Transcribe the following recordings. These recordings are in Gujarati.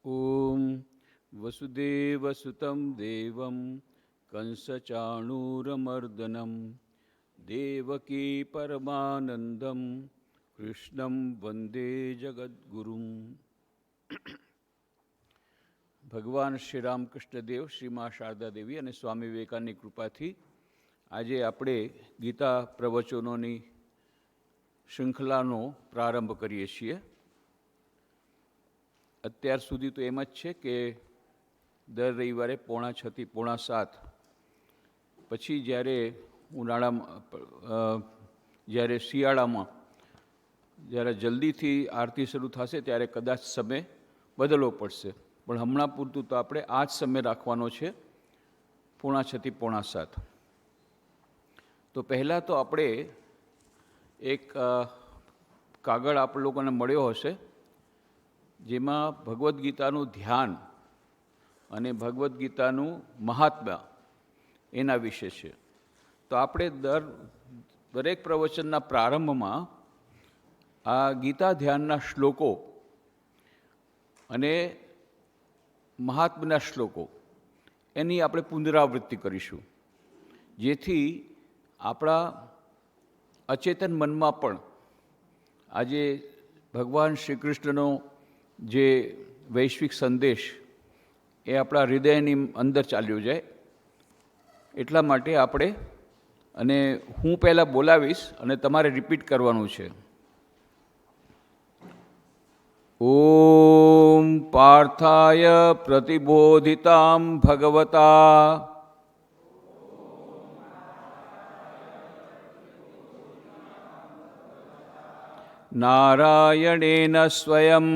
ઓમ વસુદેવસુતં દેવં કંસચાણૂરમર્દનમ દેવકી પરમાનંદમ કૃષ્ણં વંદે જગદ્ગુરુમ. ભગવાન શ્રી રામકૃષ્ણદેવ, શ્રી મા શારદા દેવી અને સ્વામી વિવેકાનંદની કૃપાથી આજે આપણે ગીતા પ્રવચનોની શૃંખલાનો પ્રારંભ કરીએ છીએ. અત્યાર સુધી તો એમ જ છે કે દર રવિવારે 6:45 થી 7:45 પછી જ્યારે જ્યારે શિયાળામાં જ્યારે જલ્દીથી આરતી શરૂ થશે ત્યારે કદાચ સમય બદલવો પડશે, પણ હમણાં પૂરતું તો આપણે આ જ સમય રાખવાનો છે, 6:45 થી 7:45. તો પહેલાં તો આપણે એક કાગળ આપ લોકોને મળ્યો હશે, જેમાં ભગવદ્ ગીતાનું ધ્યાન અને ભગવદ્ ગીતાનું મહાત્મ્ય એના વિશે છે. તો આપણે દરેક પ્રવચનના પ્રારંભમાં આ ગીતા ધ્યાનના શ્લોકો અને મહાત્મ્યના શ્લોકો એની આપણે પુનરાવૃત્તિ કરીશું, જેથી આપણા અચેતન મનમાં પણ આજે ભગવાન શ્રી કૃષ્ણનો જે વૈશ્વિક સંદેશ એ આપણા હૃદયની અંદર ચાલ્યો જાય. એટલા માટે આપણે, અને હું પહેલાં બોલાવીશ અને તમારે રિપીટ કરવાનું છે. ઓમ પાર્થાય પ્રતિબોધિતામ ભગવતા નારાયણેન સ્વયં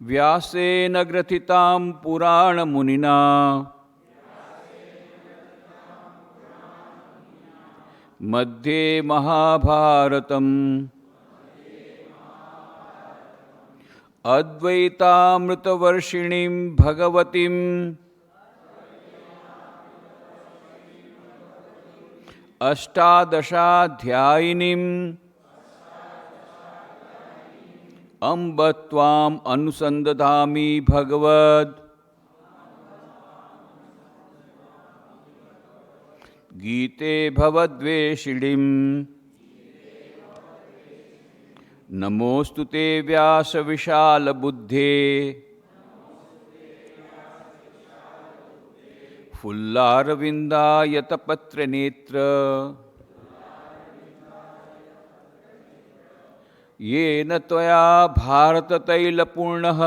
વ્યાસેન ગ્રથિતામ પુરાણમુનિના મધ્યે મહાભારતમ અદ્વૈતામૃતવર્ષિણીમ ભગવતીમ અષ્ટાદશાધ્યાયિનીમ અંબ ત્વામ અનુસંદધામિ ભગવદ ગીતે ભવદ્વેષિણીમ નમોસ્તુ તે વ્યાસ વિશાલ બુદ્ધે ફુલ્લારવિંદાયત પત્ર નેત્ર येन त्वया भारततैलपूर्णः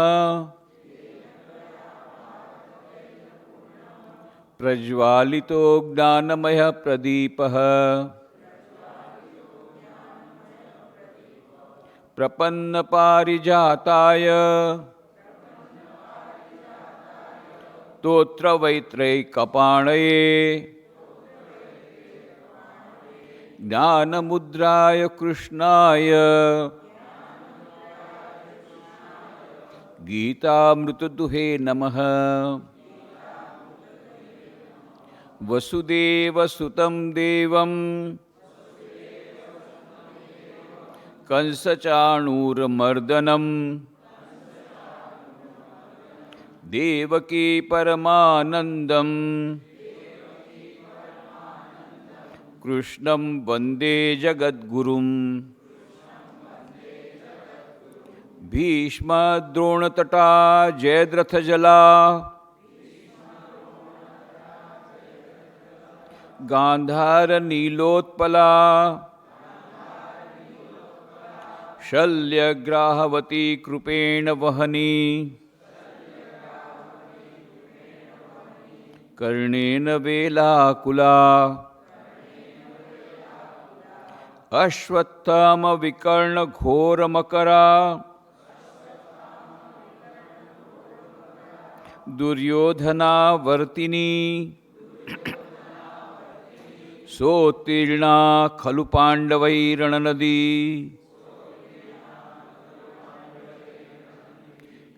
प्रज्वालितो ज्ञानमयः प्रदीपः प्रपन्नपारिजाताय स्तोत्रवैत्रैकपाणये ज्ञानमुद्राय कृष्णाय गीतामृतदुहे नमः. वसुदेवसुतं देवं कंसचाणूरमर्दनं देवकी परमानन्दं कृष्णं वन्दे जगद्गुरुं. भीष्मद्रोणतटा जयद्रथजला गान्धारनीलोत्पला शल्यग्राहवती कृपेण वहनी कर्णेन वेलाकुला अश्वत्थामविकर्णघोरमकरा दुर्योधनावर्तिनी सोत्तीर्णा खलु पाण्डवैरणनदी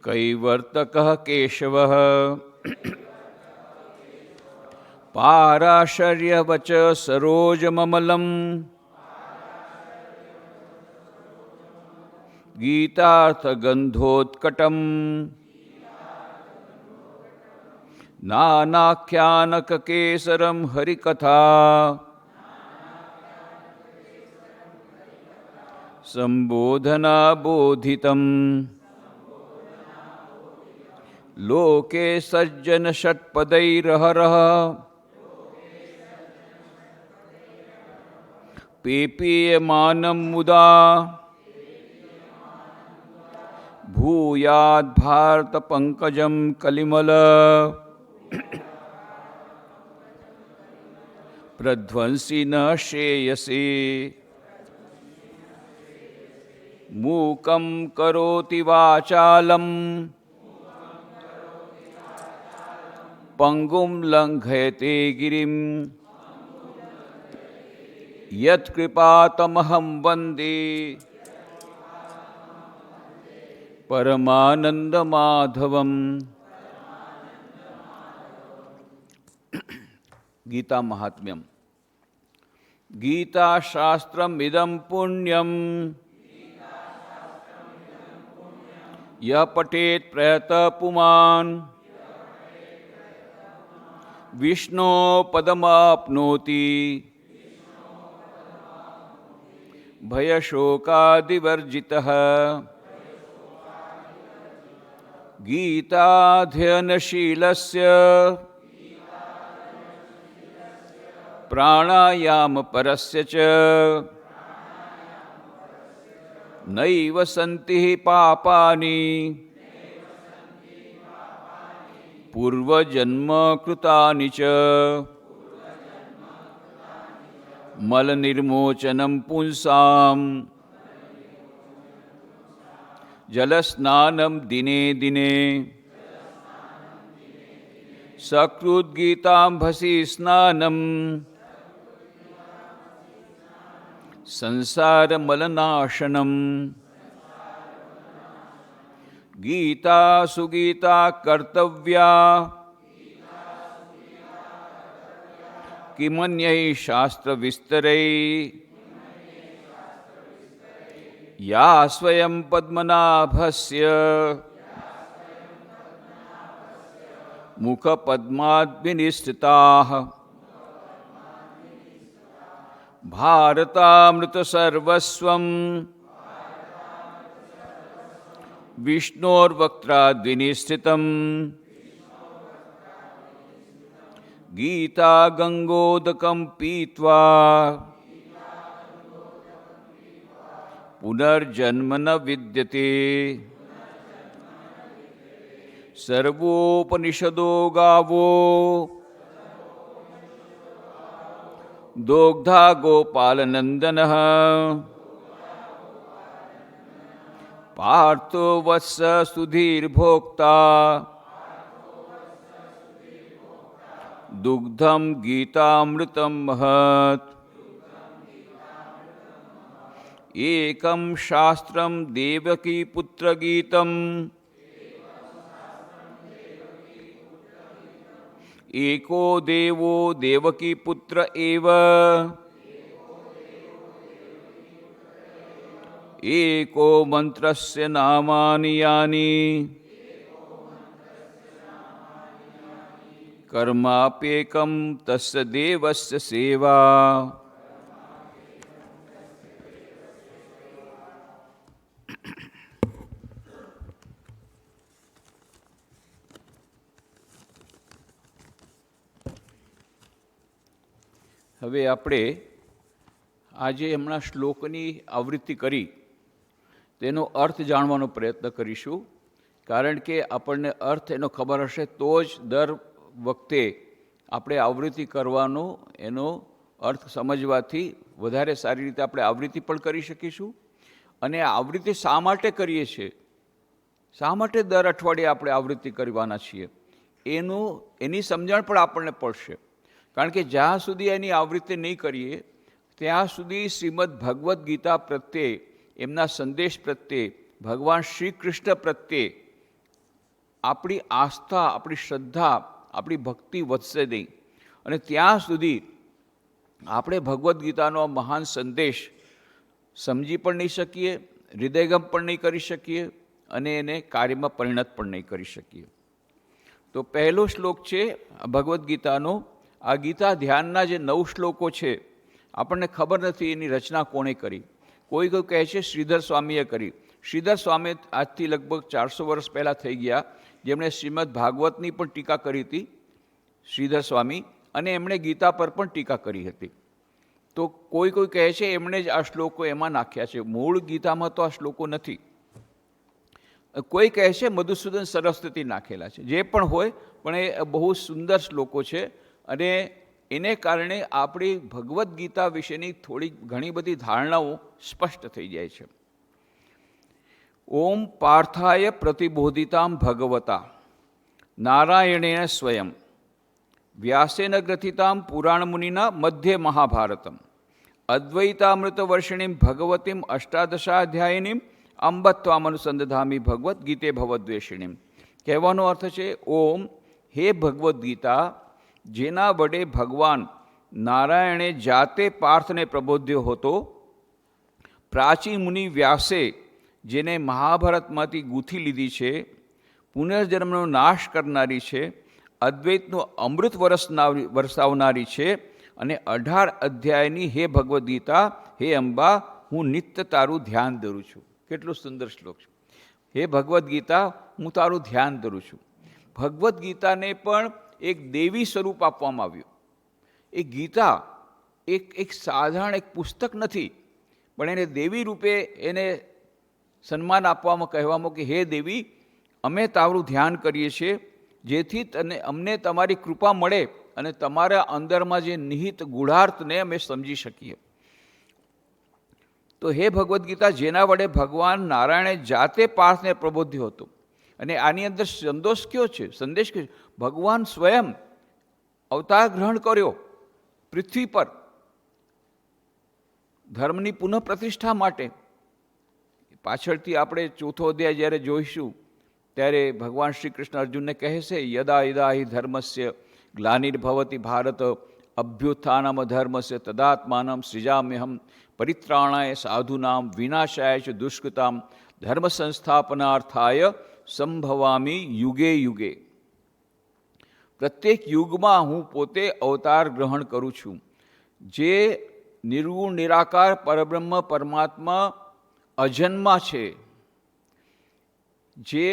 कैवर्तकः केशवः पाराशर्यवच सरोजममलम् गीतार्थगन्धोत्कटम् नानाख्यानककेसरं हरिकथा सम्बोधनाबोधितम् लोके सज्जनषट्पदैरहरः पेपीयमानं मुदा भूयाद्भारतपङ्कजं कलिमल प्रध्वंसि न श्रेयसे मूकं करोति वाचालं पंगुं लंघयते गिरिं यत्कृपातमहं वन्दे परमानंदमाधवम्। गीता महात्म्यम। गीता शास्त्रमिदं पुण्यं यः पठेत् प्रयतः पुमान् विष्णो पदमाप्नोति भयशोकादिवर्जितः। गीताध्ययनशीलस्य प्राणायामपरस्य च नैव सन्ति पापानि पूर्वजन्मकृतानि च। मलनिर्मोचनं पुंसां जलस्नानं दिने दिने सकृद्गीताम्भसि स्नानं संसारमलनाशनम्। गीता सुगीता कर्तव्या किमन्यै शास्त्रविस्तरै या स्वयं पद्मनाभस्य मुखपद्माद्विनिश्चिताः। भारतामृतसर्वस्वं विष्णोर्वक्त्राद्विनिश्चितम्। गीता गंगोदकं पीत्वा पुनर्जन्म न विद्यते। सर्वोपनिषदो गावो दोग्धा गोपालनंदनः पार्थो वत्स सुधीर्भोक्ता दुग्धम गीतामृतं महत्। एकं शास्त्रं देवकी पुत्र गीतम् एको देवो देवकी पुत्र एव एको मंत्रस्य नामानि यानि कर्माप्येकं तस्य देवस्य सेवा। હવે આપણે આજે હમણાં શ્લોકની આવૃત્તિ કરી તેનો અર્થ જાણવાનો પ્રયત્ન કરીશું, કારણ કે આપણને અર્થ એનો ખબર હશે તો જ દર વખતે આપણે આવૃત્તિ કરવાનો એનો અર્થ સમજવાથી વધારે સારી રીતે આપણે આવૃત્તિ પણ કરી શકીશું. અને આવૃત્તિ શા માટે કરીએ છીએ, શા માટે દર અઠવાડિયે આપણે આવૃત્તિ કરવાના છીએ એની સમજણ પણ આપણને પડશે. કારણ કે જ્યાં સુધી એની આવૃત્તિ નહીં કરીએ ત્યાં સુધી શ્રીમદ ભગવદ્ ગીતા પ્રત્યે, એમના સંદેશ પ્રત્યે, ભગવાન શ્રી કૃષ્ણ પ્રત્યે આપણી આસ્થા, આપણી શ્રદ્ધા, આપણી ભક્તિ વધશે નહીં. અને ત્યાં સુધી આપણે ભગવદ્ ગીતાનો મહાન સંદેશ સમજી પણ નહીં શકીએ હૃદયગમ પણ નહીં કરી શકીએ અને એને કાર્યમાં પરિણત પણ નહીં કરી શકીએ. તો પહેલો શ્લોક છે ભગવદ્ ગીતાનો. આ ગીતા ધ્યાનના જે 9 શ્લોકો છે, આપણને ખબર નથી એની રચના કોણે કરી. કોઈ કહે છે શ્રીધર સ્વામીએ કરી. શ્રીધર સ્વામી આજથી લગભગ 400 વર્ષ પહેલાં થઈ ગયા, જેમણે શ્રીમદ ભાગવતની પણ ટીકા કરી હતી, શ્રીધર સ્વામી, અને એમણે ગીતા પર પણ ટીકા કરી હતી. તો કોઈ કહે છે એમણે જ આ શ્લોકો એમાં નાખ્યા છે, મૂળ ગીતામાં તો આ શ્લોકો નથી. કોઈ કહે છે મધુસૂદન સરસ્વતી નાખેલા છે. જે પણ હોય, પણ એ બહુ સુંદર શ્લોકો છે અને એને કારણે આપણી ભગવદ્ ગીતા વિશેની થોડી ઘણી બધી ધારણાઓ સ્પષ્ટ થઈ જાય છે. ઓમ પાર્થાય પ્રતિબોધિતામ ભગવતા નારાયણેન સ્વયં વ્યાસેન ગ્રથિતામ પુરાણમુનિના મધ્ય મહાભારતમ અદ્વૈતામૃત વર્ષિણીમ ભગવતીમ અષ્ટાદશાધ્યાયિનીમ અંબત્વામનુસંધામી ભગવદ્ ગીતે ભવદ્વેષિણીમ. કહેવાનો અર્થ છે, ઓમ, હે ભગવદ્ ગીતા, જેના વડે ભગવાન નારાયણે જાતે પાર્થને પ્રબોધ્યો હતો, પ્રાચીન મુનિ વ્યાસે જેને મહાભારતમાંથી ગૂંથી લીધી છે, પુનર્જન્મનો નાશ કરનારી છે, અદ્વૈતનું અમૃત વરસાવનારી છે અને 18 અધ્યાયની હે ભગવદ્ ગીતા, હે અંબા, હું નિત્ય તારું ધ્યાન ધરું છું. કેટલો સુંદર શ્લોક છે. હે ભગવદ્ ગીતા, હું તારું ધ્યાન ધરું છું. ભગવદ્ ગીતાને પણ એક દેવી સ્વરૂપ આપવામાં આવ્યું. એ ગીતા એક સાધારણ એક પુસ્તક નથી, પણ એને દેવી રૂપે એને સન્માન આપવામાં, કહેવામાં કે હે દેવી, અમે તારું ધ્યાન કરીએ છીએ, જેથી અમને તમારી કૃપા મળે અને તમારા અંદરમાં જે નિહિત ગૂઢાર્થને અમે સમજી શકીએ. તો હે ભગવદ્ ગીતા, જેના વડે ભગવાન નારાયણે જાતે પાર્થને પ્રબોધ્યો હતો. અને આની અંદર સંદેશ કયો છે? સંદેશ કયો છે? ભગવાન સ્વયં અવતાર ગ્રહણ કર્યો પૃથ્વી પર ધર્મની પુનઃ પ્રતિષ્ઠા માટે. પાછળથી આપણે 4થો અધ્યાય જ્યારે જોઈશું ત્યારે ભગવાન શ્રી કૃષ્ણ અર્જુનને કહે છે, યદા યદા હિ ધર્મસ્ય ગ્લાનિર્ભવતિ ભારત અભ્યુત્થાનમ ધર્મસ્ય તદાત્માનમ સૃજામ્યહમ પરિત્રાણાય સાધુનામ વિનાશાય ચ દુષ્કૃતામ ધર્મ સંસ્થાપનાર્થાય સંભવામી યુગે યુગે. પ્રત્યેક યુગમાં હું પોતે અવતાર ગ્રહણ કરું છું. જે નિર્ગુણ નિરાકાર પરબ્રહ્મ પરમાત્મા અજન્મા છે, જે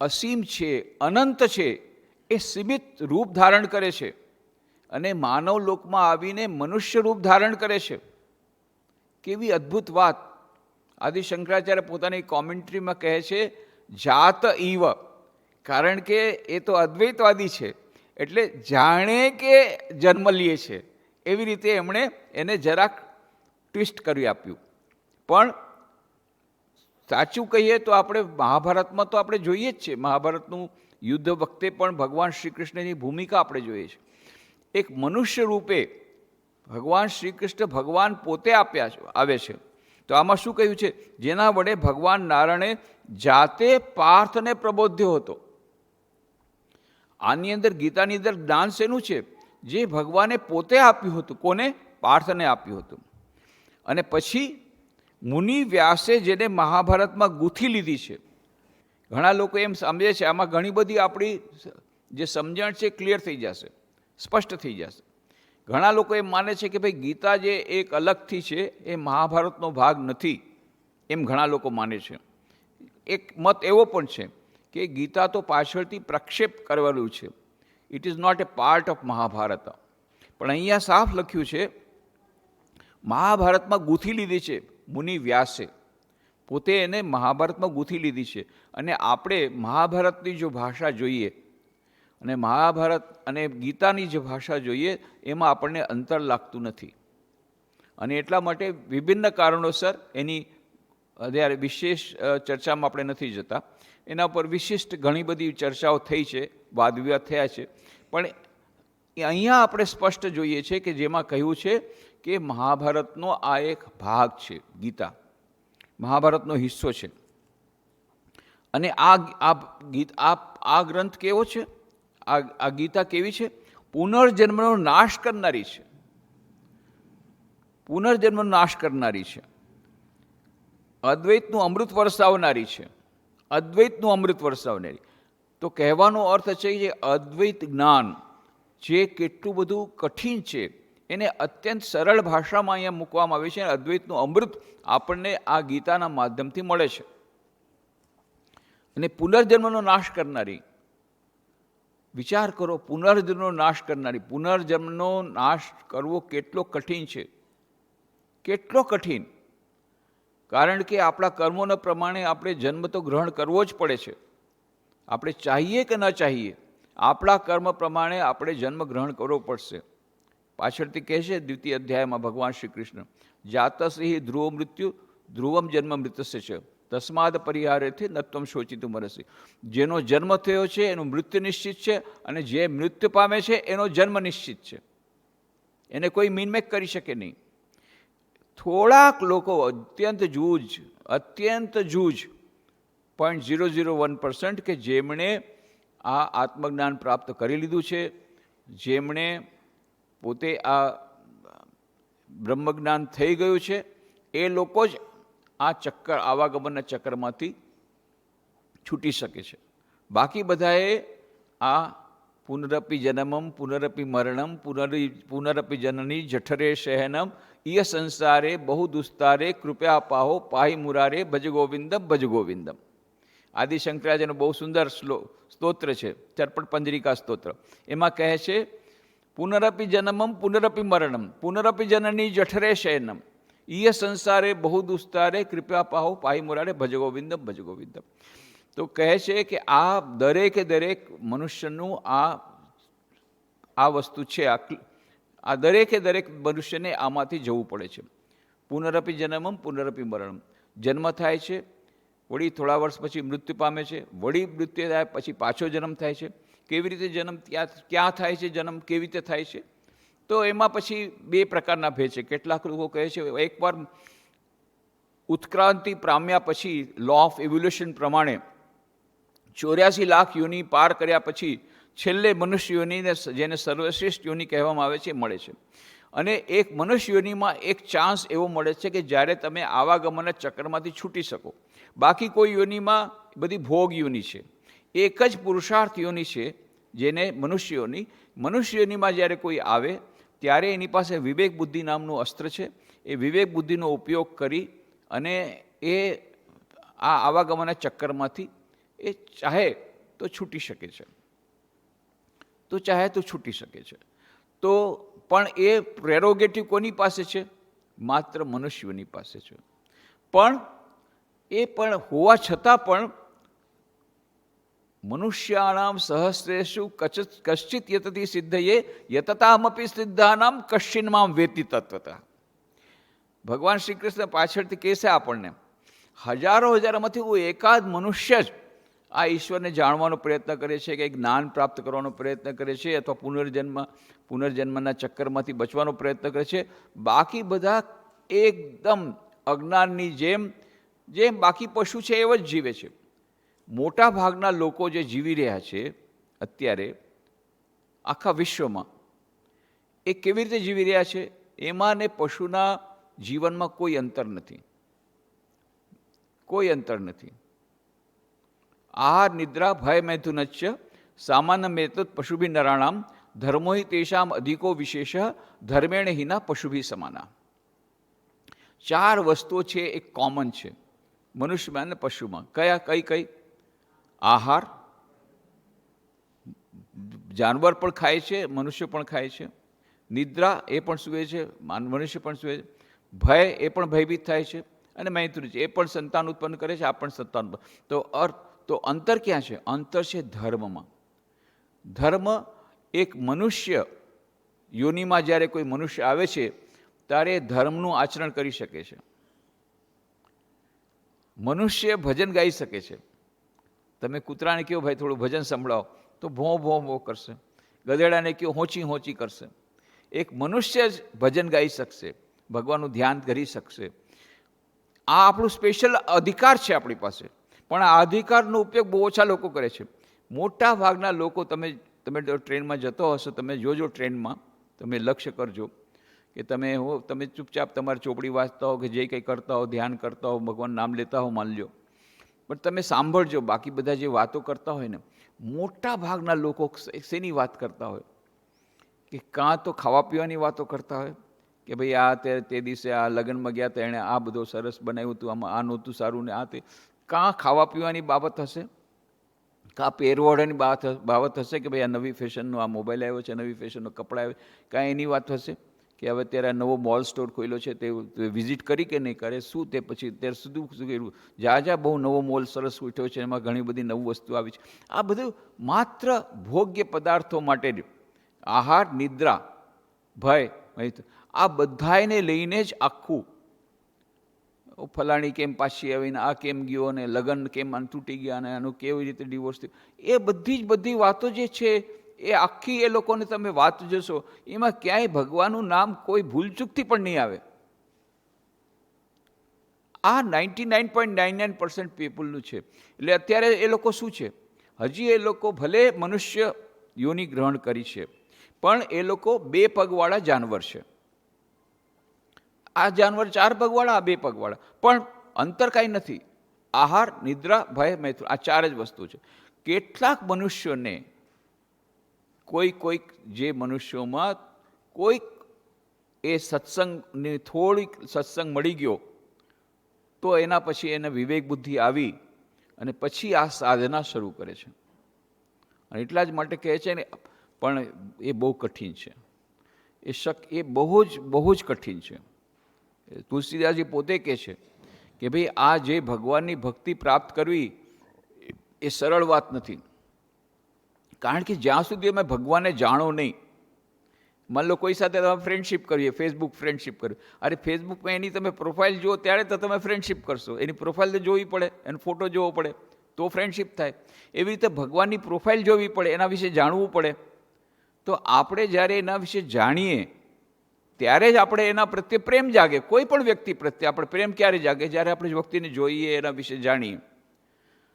અસીમ છે, અનંત છે, એ સીમિત રૂપ ધારણ કરે છે અને માનવ લોકમાં આવીને મનુષ્ય રૂપ ધારણ કરે છે. કેવી અદ્ભુત વાત! આદિ શંકરાચાર્ય પોતાની કોમેન્ટ્રીમાં કહે છે, જાત ઈવ, કારણ કે એ તો અદ્વૈતવાદી છે, એટલે જાણે કે જન્મ લે છે એવી રીતે એમણે એને જરાક ટ્વિસ્ટ કરી આપ્યું. પણ સાચું કહીએ તો આપણે મહાભારતમાં તો આપણે જોઈએ જ છે, મહાભારતનું યુદ્ધ વખતે પણ ભગવાન શ્રી કૃષ્ણની ભૂમિકા આપણે જોઈએ છીએ. એક મનુષ્ય રૂપે ભગવાન શ્રી કૃષ્ણ ભગવાન પોતે આવે છે. તો આમાં શું કહ્યું છે? જેના વડે ભગવાન નારાયણે જાતે પાર્થને પ્રબોધ્યો હતો. આની અંદર ગીતાની અંદર જ્ઞાન શેનું છે? જે ભગવાને પોતે આપ્યું હતું. કોને? પાર્થને આપ્યું હતું. અને પછી મુનિ વ્યાસે જેને મહાભારતમાં ગૂંથી લીધી છે. ઘણા લોકો એમ સમજે છે, આમાં ઘણી બધી આપણી જે સમજણ છે ક્લિયર થઈ જશે, સ્પષ્ટ થઈ જશે. ઘણા લોકો એમ માને છે કે ભાઈ ગીતા જે એક અલગથી છે એ મહાભારતનો ભાગ નથી, એમ ઘણા લોકો માને છે. એક મત એવો પણ છે કે ગીતા તો પાછળથી પ્રક્ષેપ કરેલું છે, it is not a part of Mahabharat. પણ અહીંયા સાફ લખ્યું છે મહાભારતમાં ગૂંથી લીધી છે મુનિ વ્યાસે, પોતે એને મહાભારતમાં ગૂંથી લીધી છે. અને આપણે મહાભારતની જો ભાષા જોઈએ અને મહાભારત અને ગીતાની જે ભાષા જોઈએ એમાં આપણને અંતર લાગતું નથી. અને એટલા માટે વિભિન્ન કારણોસર એની અત્યારે વિશેષ ચર્ચામાં આપણે નથી જતા. એના પર વિશિષ્ટ ઘણી બધી ચર્ચાઓ થઈ છે, વાદવિવાદ થયા છે. પણ અહીંયા આપણે સ્પષ્ટ જોઈએ છે કે જેમાં કહ્યું છે કે મહાભારતનો આ એક ભાગ છે, ગીતા મહાભારતનો હિસ્સો છે. અને આ ગ્રંથ કેવો છે? આ ગીતા કેવી છે? પુનર્જન્મનો નાશ કરનારી છે. પુનર્જન્મનો નાશ કરનારી છે. અદ્વૈતનું અમૃત વરસાવનારી છે, અદ્વૈતનું અમૃત વરસાવનારી. તો કહેવાનો અર્થ છે કે અદ્વૈત જ્ઞાન જે કેટલું બધું કઠિન છે એને અત્યંત સરળ ભાષામાં અહીંયા મૂકવામાં આવે છે. અદ્વૈતનું અમૃત આપણને આ ગીતાના માધ્યમથી મળે છે. અને પુનર્જન્મનો નાશ કરનારી, વિચાર કરો, પુનર્જન્મનો નાશ કરનારી. પુનર્જન્મનો નાશ કરવો કેટલો કઠિન છે, કેટલો કઠિન. કારણ કે આપણા કર્મોના પ્રમાણે આપણે જન્મ તો ગ્રહણ કરવો જ પડે છે. આપણે ચાહીએ કે ન ચાહીએ, આપણા કર્મ પ્રમાણે આપણે જન્મ ગ્રહણ કરવો પડશે. પાછળથી કહે છે દ્વિતીય અધ્યાયમાં ભગવાન શ્રી કૃષ્ણ, જાતશ્રી ધ્રુવ મૃત્યુ ધ્રુવમ જન્મ મૃત્યસ્ય છે તસ્માદ પરિહારેથી નત્વમ શોચિતું મરસી. જેનો જન્મ થયો છે એનું મૃત્યુ નિશ્ચિત છે, અને જે મૃત્યુ પામે છે એનો જન્મ નિશ્ચિત છે. એને કોઈ મીનમેક કરી શકે નહીં. થોડાક લોકો અત્યંત જૂજ 0.001% કે જેમણે આ આત્મજ્ઞાન પ્રાપ્ત કરી લીધું છે, જેમણે પોતે આ બ્રહ્મજ્ઞાન થઈ ગયું છે, એ લોકો જ આ ચક્કર, આવાગમનના ચક્કરમાંથી છૂટી શકે છે. બાકી બધાએ આ પુનરપી જન્મમ પુનરપી મરણમ પુનરપી જનની જઠરે શયનમ ઈય સંસારે બહુ દુસ્તારે કૃપયા પાહો પાહી મુરારે ભજ ગોવિંદમ ભજ ગોવિંદમ. આદિ શંકરાચાર્યનો બહુ સુંદર સ્તોત્ર છે, ચરપટ પંજરિકા સ્તોત્ર. એમાં કહે છે પુનરપી જન્મમ પુનરપી મરણમ પુનરપી જનની જઠરે શયનમ ઈય સંસારે બહુ દુસ્તારે કૃપયા પાહો પાહી મુરારે ભજ ગોવિંદમ ભજ ગોવિંદમ. તો કહે છે કે આ દરેકે દરેક મનુષ્યનું આ વસ્તુ છે, આ દરેકે દરેક મનુષ્યને આમાંથી જવું પડે છે. પુનરપી જન્મમ પુનરપી મરણમ. જન્મ થાય છે, વળી થોડા વર્ષ પછી મૃત્યુ પામે છે, વળી મૃત્યુ થાય પછી પાછો જન્મ થાય છે. કેવી રીતે જન્મ, ક્યાં થાય છે જન્મ, કેવી રીતે થાય છે? તો એમાં પછી બે પ્રકારના ભેદ છે. કેટલાક લોકો કહે છે એકવાર ઉત્ક્રાંતિ પામ્યા પછી લો ઓફ ઇવોલ્યુશન પ્રમાણે 84 લાખ યોનિ પાર કર્યા પછી છેલ્લે મનુષ્ય યોનિને, જેને સર્વશ્રેષ્ઠ યોનિ કહેવામાં આવે છે, મળે છે. અને એક મનુષ્ય યોનિમાં એક ચાન્સ એવો મળે છે કે જ્યારે તમે આવાગમનના ચક્રમાંથી છૂટી શકો. બાકી કોઈ યોનિમાં બધી ભોગ યોનિ છે. એક જ પુરુષાર્થ યોનિ છે જેને મનુષ્ય યોનિ. મનુષ્ય યોનિમાં જ્યારે કોઈ આવે ત્યારે એની પાસે વિવેક બુદ્ધિ નામનું અસ્ત્ર છે. એ વિવેક બુદ્ધિનો ઉપયોગ કરી અને એ આ આવાગમનના ચક્કરમાંથી એ ચાહે તો છૂટી શકે છે, તો ચાહે તો છૂટી શકે છે. તો પણ એ પ્રેરોગેટિવ કોની પાસે છે? માત્ર મનુષ્યોની પાસે છે. પણ એ પણ હોવા છતાં પણ મનુષ્યાણામ સહસ્રેષુ કશ્ચિત યતતિ સિદ્ધયે યતતામપી સિદ્ધાનામ કશ્ચિન્મામ વેતિ તત્વતઃ. ભગવાન શ્રી કૃષ્ણ પાછળથી કહેશે આપણને, હજારો હજારોમાંથી હું એકાદ મનુષ્ય જ આ ઈશ્વરને જાણવાનો પ્રયત્ન કરે છે, કે જ્ઞાન પ્રાપ્ત કરવાનો પ્રયત્ન કરે છે, અથવા પુનર્જન્મના ચક્કરમાંથી બચવાનો પ્રયત્ન કરે છે. બાકી બધા એકદમ અજ્ઞાનની જેમ બાકી પશુ છે એવ જ જીવે છે. મોટા ભાગના લોકો જે જીવી રહ્યા છે અત્યારે આખા વિશ્વમાં, એ કેવી રીતે જીવી રહ્યા છે? એમાં ને પશુના જીવનમાં કોઈ અંતર નથી, કોઈ અંતર નથી. આહાર નિદ્રા ભય મૈથુનચ્ચ સામાન્ય મેતત પશુભિ નરાણામ ધર્મો હિ તેષામ અધિકો વિશેષ ધર્મેણ હિના પશુભિ સમાના. 4 વસ્તુઓ છે એ કોમન છે મનુષ્યમાં અને પશુમાં. કઈ? આહાર, જાનવર પણ ખાય છે, મનુષ્ય પણ ખાય છે. નિદ્રા, એ પણ સૂવે છે, મનુષ્ય પણ સૂવે છે. ભય, એ પણ ભયભીત થાય છે. અને મૈથુન છે, એ પણ સંતાન ઉત્પન્ન કરે છે, આ પણ સંતાન. તો અંતર ક્યાં છે? અંતર છે ધર્મમાં. ધર્મ એક મનુષ્ય યોનિમાં જ્યારે કોઈ મનુષ્ય આવે છે ત્યારે ધર્મનું આચરણ કરી શકે છે. મનુષ્ય ભજન ગાઈ શકે છે. તમે કૂતરાને કહો ભાઈ થોડું ભજન સંભળાવો તો ભોં ભોં કરશે. ગધેડાને કહો હોંચી કરશે. એક મનુષ્ય જ ભજન ગાઈ શકશે, ભગવાનનું ધ્યાન કરી શકશે. આ આપણું સ્પેશિયલ અધિકાર છે આપણી પાસે. પણ આ અધિકારનો ઉપયોગ બહુ ઓછા લોકો કરે છે. મોટા ભાગના લોકો, તમે ટ્રેનમાં જતો હશો, તમે જોજો, ટ્રેનમાં તમે લક્ષ્ય કરજો કે તમે ચૂપચાપ તમારી ચોપડી વાંચતા હો કે જે કંઈ કરતા હો, ધ્યાન કરતા હો, ભગવાન નામ લેતા હો, માન લો, પણ તમે સાંભળજો. બાકી બધા જે વાતો કરતા હોય ને, મોટા ભાગના લોકો શેની વાત કરતા હોય કે કાં તો ખાવા પીવાની વાતો કરતા હોય કે ભાઈ આ તે દિવસે આ લગ્નમાં ગયા હતા, એણે આ બધું સરસ બનાવ્યું હતું, આમાં આ નહોતું સારું ને આ તે, કાં ખાવા પીવાની બાબત હશે, કાં પહેરવેશની બાબત હશે કે ભાઈ આ નવી ફેશનનો આ મોબાઈલ આવ્યો છે, નવી ફેશનનો કપડાં આવ્યો, કાં એની વાત હશે કે હવે અત્યારે આ નવો મોલ સ્ટોર ખોલ્યો છે તે વિઝિટ કરી કે નહીં કરે, શું તે પછી અત્યારે શું કર્યું, જ્યાં બહુ નવો મોલ સરસ ઉઠ્યો છે, એમાં ઘણી બધી નવી વસ્તુ આવી છે. આ બધું માત્ર ભોગ્ય પદાર્થો માટે જ, આહાર, નિદ્રા, ભય, આ બધાને લઈને જ આખું ફલાણી કેમ પાછી આવીને આ કેમ ગયો ને લગ્ન કેમ આને તૂટી ગયા ને આનું કેવી રીતે ડિવોર્સ થયું, એ બધી વાતો જે છે એ આખી એ લોકોને તમે વાત જોશો, એમાં ક્યાંય ભગવાનનું નામ કોઈ ભૂલચૂકથી પણ નહીં આવે. આ 99.99% પીપલનું છે. એટલે અત્યારે એ લોકો શું છે, હજી એ લોકો ભલે મનુષ્ય યોનિ ગ્રહણ કરી છે, પણ એ લોકો 2 પગવાળા જાનવર છે. આ જાનવર 4 પગવાળા, આ 2 પગવાળા, પણ અંતર કાંઈ નથી. આહાર, નિદ્રા, ભય, મૈથુન, આ 4 જ વસ્તુ છે. કેટલાક મનુષ્યોને કોઈક જે મનુષ્યોમાં કોઈક એ સત્સંગની થોડીક સત્સંગ મળી ગયો તો એના પછી એને વિવેક બુદ્ધિ આવી અને પછી આ સાધના શરૂ કરે છે. અને એટલા જ માટે કહે છે ને, પણ એ બહુ કઠિન છે, એ બહુ જ કઠિન છે. તુલસીદાસજી પોતે કહે છે કે ભાઈ આ જે ભગવાનની ભક્તિ પ્રાપ્ત કરવી એ સરળ વાત નથી. કારણ કે જ્યાં સુધી અમે ભગવાનને જાણો નહીં, માન લો કોઈ સાથે તમે ફ્રેન્ડશિપ કરીએ, ફેસબુક ફ્રેન્ડશિપ કરીએ, અરે ફેસબુકમાં એની તમે પ્રોફાઇલ જુઓ ત્યારે તો તમે ફ્રેન્ડશિપ કરશો, એની પ્રોફાઇલ તો જોવી પડે, એનો ફોટો જોવો પડે તો ફ્રેન્ડશિપ થાય. એવી રીતે ભગવાનની પ્રોફાઇલ જોવી પડે, એના વિશે જાણવું પડે. તો આપણે જ્યારે એના વિશે જાણીએ ત્યારે જ આપણે એના પ્રત્યે પ્રેમ જાગે. કોઈ પણ વ્યક્તિ પ્રત્યે આપણે પ્રેમ ક્યારે જાગે? જ્યારે આપણે વ્યક્તિને જોઈએ, એના વિશે જાણીએ.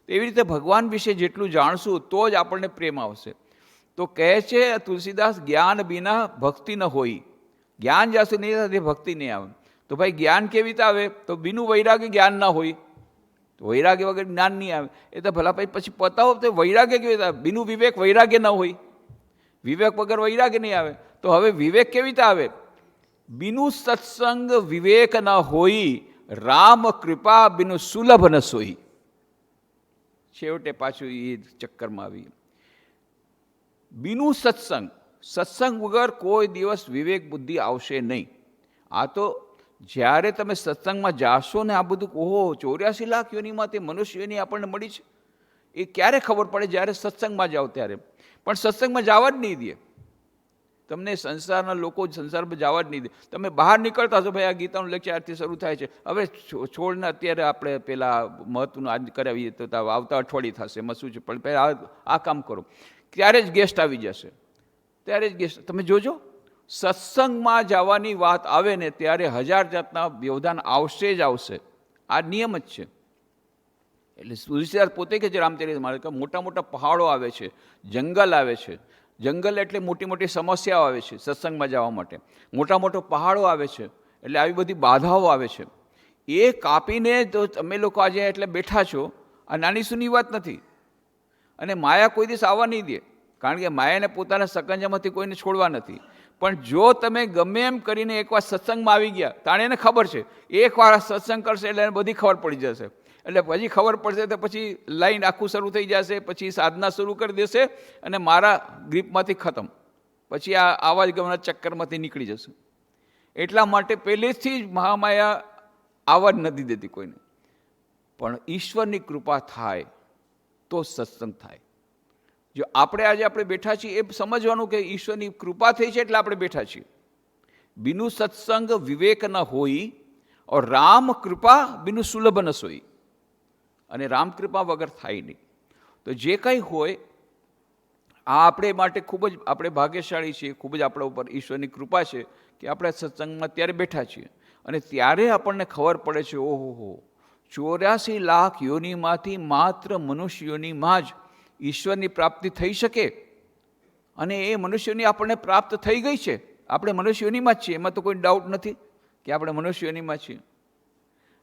એવી રીતે ભગવાન વિશે જેટલું જાણશું તો જ આપણને પ્રેમ આવશે. તો કહે છે તુલસીદાસ, જ્ઞાન બિના ભક્તિ ન હોય. જ્ઞાન જ્યાં સુધી નહીં થાય ભક્તિ નહીં આવે. તો ભાઈ જ્ઞાન કેવી રીતે આવે? તો બિનું વૈરાગ્ય જ્ઞાન ના હોય, તો વૈરાગ્ય વગર જ્ઞાન નહીં આવે. એ તો ભલા ભાઈ પછી પતાવો તો વૈરાગ્ય કેવી રીતે આવે? બિનું વિવેક વૈરાગ્ય ન હોય, વિવેક વગર વૈરાગ્ય નહીં આવે. તો હવે વિવેક કેવી રીતે આવે? બિનું સત્સંગ વિવેક ન હોય, રામ કૃપા બિનું સુલભ ન સોઈ. છેવટે પાછું એ ચક્કરમાં આવી. બિનું સત્સંગ વગર કોઈ દિવસ વિવેક બુદ્ધિ આવશે નહીં. આ તો જ્યારે તમે સત્સંગમાં જાશો ને, આ બધું ઓહો 84 લાખ યોનિમાં તે મનુષ્યોની આપણને મળી છે, એ ક્યારે ખબર પડે? જ્યારે સત્સંગમાં જાઓ ત્યારે. પણ સત્સંગમાં જવા જ નહીં દે તમને. સંસારના લોકો સંસારમાં જવા જ નહીં દે. તમે બહાર નીકળતા છો, ભાઈ આ ગીતાનું લેક્ચર આજથી શરૂ થાય છે, હવે છોડને અત્યારે આપણે પેલા મહત્વનું આજ કરાવીએ તો આવતા અઠવાડિયે થશે, એમાં શું છે, પણ પહેલાં આ કામ કરો, ત્યારે જ ગેસ્ટ આવી જશે, ત્યારે જ ગેસ્ટ. તમે જોજો, સત્સંગમાં જવાની વાત આવે ને ત્યારે 1000 જાતના વ્યવધાન આવશે જ આવશે. આ નિયમ જ છે. એટલે તુલસીદાસ પોતે કે છે રામચરિત માનસ કે મોટા મોટા પહાડો આવે છે, જંગલ આવે છે. જંગલ એટલે મોટી મોટી સમસ્યાઓ આવે છે સત્સંગમાં જવા માટે. મોટા મોટા પહાડો આવે છે, એટલે આવી બધી બાધાઓ આવે છે. એ કાપીને તો તમે લોકો આજે એટલે બેઠા છો. આ નાની સૂની વાત નથી. અને માયા કોઈ દિવસ આવવા નહીં દે, કારણ કે માયાને પોતાના સકંજામાંથી કોઈને છોડવા નથી. પણ જો તમે ગમે એમ કરીને એકવાર સત્સંગમાં આવી ગયા, તાણે એને ખબર છે એકવાર સત્સંગ કરશે એટલે એને બધી ખબર પડી જશે. એટલે પછી ખબર પડશે તો પછી લાઈન આખું શરૂ થઈ જશે, પછી સાધના શરૂ કરી દેશે અને મારા ગ્રીપમાંથી ખતમ. પછી આ આવા જ ગમના ચક્કરમાંથી નીકળી જશે. એટલા માટે પહેલેથી જ મહામાયા આવવા જ નથી દેતી કોઈને. પણ ઈશ્વરની કૃપા થાય તો સત્સંગ થાય. જો આપણે બેઠા છીએ એ સમજવાનું કે ઈશ્વરની કૃપા થઈ છે એટલે આપણે બેઠા છીએ. બિનું સત્સંગ વિવેક ન હોય, ઓર રામ કૃપા બિનું સુલભ ન સોઈ. અને રામ કૃપા વગર થાય નહીં. તો જે કંઈ હોય આ આપણે માટે ખૂબ જ આપણે ભાગ્યશાળી છીએ, ખૂબ જ આપણા ઉપર ઈશ્વરની કૃપા છે કે આપણે સત્સંગમાં ત્યારે બેઠા છીએ. અને ત્યારે આપણને ખબર પડે છે, ઓહો 84 લાખ યોનિમાંથી માત્ર મનુષ્ય યોનિમાં જ ઈશ્વરની પ્રાપ્તિ થઈ શકે. અને એ મનુષ્યની આપણને પ્રાપ્ત થઈ ગઈ છે. આપણે મનુષ્યોનીમાં જ છીએ, એમાં તો કોઈ ડાઉટ નથી કે આપણે મનુષ્યોનીમાં છીએ.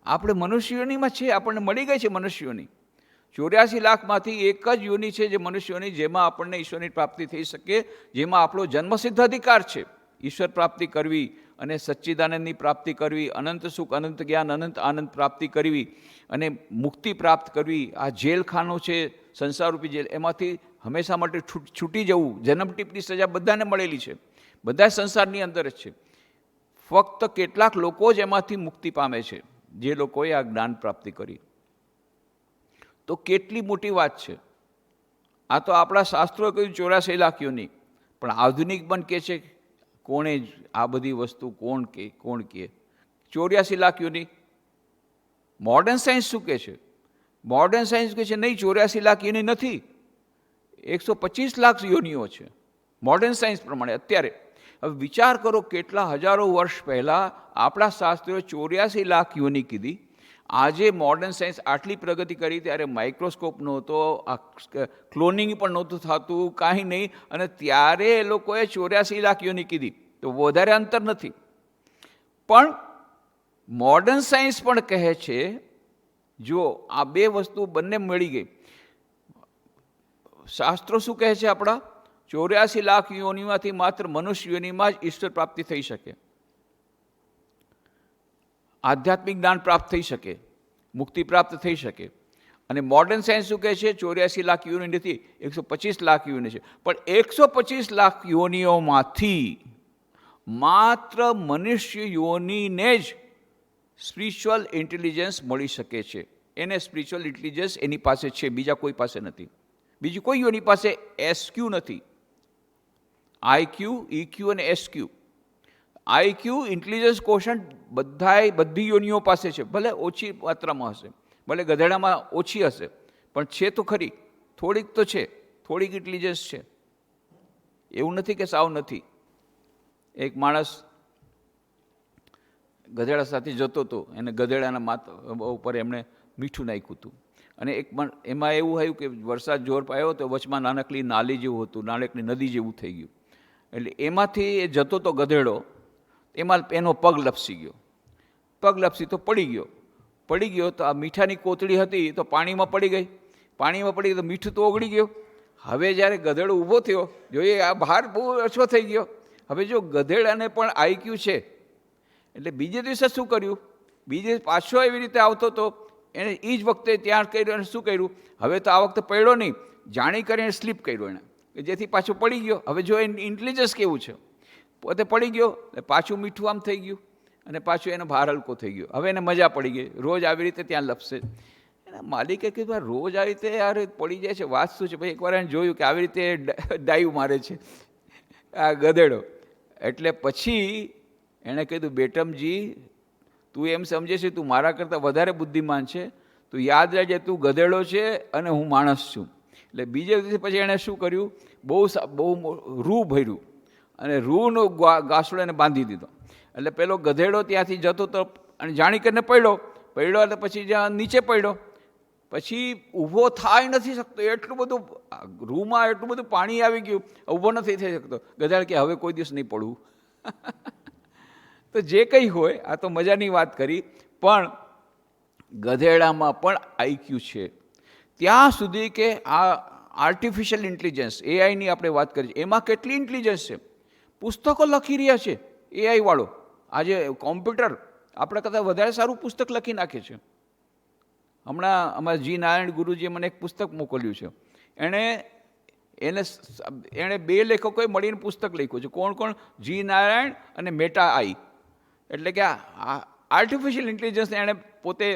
આપણે મનુષ્યોનીમાં છીએ, આપણને મળી ગઈ છે મનુષ્યોની. 84 લાખમાંથી એક જ યોની છે જે મનુષ્યોની, જેમાં આપણને ઈશ્વરની પ્રાપ્તિ થઈ શકે, જેમાં આપણો જન્મસિદ્ધ અધિકાર છે ઈશ્વર પ્રાપ્તિ કરવી અને સચ્ચિદાનંદની પ્રાપ્તિ કરવી, અનંત સુખ, અનંત જ્ઞાન, અનંત આનંદ પ્રાપ્તિ કરવી અને મુક્તિ પ્રાપ્ત કરવી. આ જેલખાનું છે, સંસારરૂપી જેલ, એમાંથી હંમેશા માટે છૂટી જવું. જન્મટીપની સજા બધાને મળેલી છે, બધા સંસારની અંદર જ છે. ફક્ત કેટલાક લોકો જ એમાંથી મુક્તિ પામે છે, જે લોકોએ આ જ્ઞાન પ્રાપ્તિ કરી. તો કેટલી મોટી વાત છે આ! તો આપણા શાસ્ત્રોએ કહ્યું 84 લાખ યોની, પણ આધુનિક પણ કહે છે કોણે આ બધી વસ્તુ કોણ કહે? 84 લાખ યોની. મોડર્ન સાયન્સ શું કહે છે? મોડર્ન સાયન્સ કહે છે નહીં, 84 લાખ યોની નથી, 125 લાખ યોનીઓ છે મોડર્ન સાયન્સ પ્રમાણે અત્યારે. હવે વિચાર કરો, કેટલા હજારો વર્ષ પહેલાં આપણા શાસ્ત્રોએ 84 લાખ યોની કીધી. આજે મોડર્ન સાયન્સ આટલી પ્રગતિ કરી, ત્યારે માઇક્રોસ્કોપ નહોતો, ક્લોનિંગ પણ નહોતું થતું, કાંઈ નહીં, અને ત્યારે એ લોકોએ 84 લાખ યોની કીધી. તો વધારે અંતર નથી. પણ મોડર્ન સાયન્સ પણ કહે છે, જો આ બે વસ્તુ બંને મળી ગઈ. શાસ્ત્રો શું કહે છે આપણા? 84 લાખ યોનીમાંથી માત્ર મનુષ્ય યોનીમાં જ ઈશ્વર પ્રાપ્તિ થઈ શકે, આધ્યાત્મિક જ્ઞાન પ્રાપ્ત થઈ શકે, મુક્તિ પ્રાપ્ત થઈ શકે. અને મોડર્ન સાયન્સ શું કહે છે? 84 લાખ યોની નથી, 125 લાખ યોની છે. પણ 125 લાખ યોનીઓમાંથી માત્ર મનુષ્ય યોનીને જ સ્પિરિચ્યુઅલ ઇન્ટેલિજન્સ મળી શકે છે. એને સ્પિરિચ્યુઅલ ઇન્ટેલિજન્સ એની પાસે છે, બીજા કોઈ પાસે નથી. બીજી કોઈ યોની પાસે એસક્યુ નથી. આઈક્યુ, ઇક્યુ અને એસક્યુ. આઈક્યુ ઇન્ટેલિજન્સ કોશન્ટ બધી યોનિઓ પાસે છે, ભલે ઓછી માત્રામાં હશે, ભલે ગધેડામાં ઓછી હશે, પણ છે તો ખરી, થોડીક તો છે, થોડીક ઇન્ટેલિજન્સ છે. એવું નથી કે સાવ નથી. એક માણસ ગધેડા સાથે જતો હતો, એને ગધેડાના માથા ઉપર એમણે મીઠું નાખ્યું હતું, અને એમાં એવું થયું કે વરસાદ જોર પાયો તો વચમાં નાનકડી નાલી જેવું હતું, નાનકડી નદી જેવું થઈ ગયું. એટલે એમાંથી એ જતો તો ગધેડો, એમાં એનો પગ લપસી ગયો. પગ લપસી તો પડી ગયો તો આ મીઠાની કોથળી હતી તો પાણીમાં પડી ગઈ. પાણીમાં પડી ગઈ તો મીઠું તો ઓગળી ગયું. હવે જ્યારે ગધેડો ઊભો થયો, જોઈએ આ ભાર બહુ ઓછો થઈ ગયો. હવે જો ગધેડાને પણ આઈક્યુ છે, એટલે બીજે દિવસે શું કર્યું? બીજે પાછો એવી રીતે આવતો હતો, એણે એ જ વખતે ત્યાં કર્યું, અને શું કર્યું? હવે તો આ વખતે પડ્યો નહીં, જાણી કરીને સ્લીપ કર્યું એણે, કે જેથી પાછો પડી ગયો. હવે જો એ ઇન્ટેલિજન્સ કેવું છે, પોતે પડી ગયો, પાછું મીઠું આમ થઈ ગયું, અને પાછું એનો ભાર હલકો થઈ ગયો. હવે એને મજા પડી ગઈ, રોજ આવી રીતે ત્યાં લપસે. એના માલિકે કીધું, રોજ આવી રીતે યાર પડી જાય છે, વાત શું છે? ભાઈ એકવાર એને જોયું કે આવી રીતે ડાયું મારે છે આ ગધેડો. એટલે પછી એણે કીધું, બેટમજી, તું એમ સમજે છે તું મારા કરતાં વધારે બુદ્ધિમાન છે, તું યાદ રાખજે, તું ગધેડો છે અને હું માણસ છું. એટલે બીજે દિવસે પછી એણે શું કર્યું? બહુ રૂ ભર્યું અને રૂનો ગાસડો એને બાંધી દીધો. એટલે પેલો ગધેડો ત્યાંથી જતો હતો અને જાણી કરીને પડ્યો એટલે પછી જ્યાં નીચે પડ્યો, પછી ઊભો થાય નથી શકતો, એટલું બધું રૂમાં એટલું બધું પાણી આવી ગયું, ઊભો નથી થઈ શકતો. ગધેડ કે હવે કોઈ દિવસ નહીં પડવું. તો જે કંઈ હોય, આ તો મજાની વાત કરી, પણ ગધેડામાં પણ આઈક્યુ છે. ત્યાં સુધી કે આ આર્ટિફિશિયલ ઇન્ટેલિજન્સ, એઆઈની આપણે વાત કરી, એમાં કેટલી ઇન્ટેલિજન્સ છે. પુસ્તકો લખી રહ્યા છે એઆઈ વાળો. આજે કોમ્પ્યુટર આપણા કરતાં વધારે સારું પુસ્તક લખી નાખે છે. હમણાં અમારા જી નારાયણ ગુરુજીએ મને એક પુસ્તક મોકલ્યું છે. એણે બે લેખકોએ મળીને પુસ્તક લખ્યું છે. કોણ? જી નારાયણ અને મેટા આઈ. એટલે કે આ આર્ટિફિશિયલ ઇન્ટેલિજન્સને એણે પોતે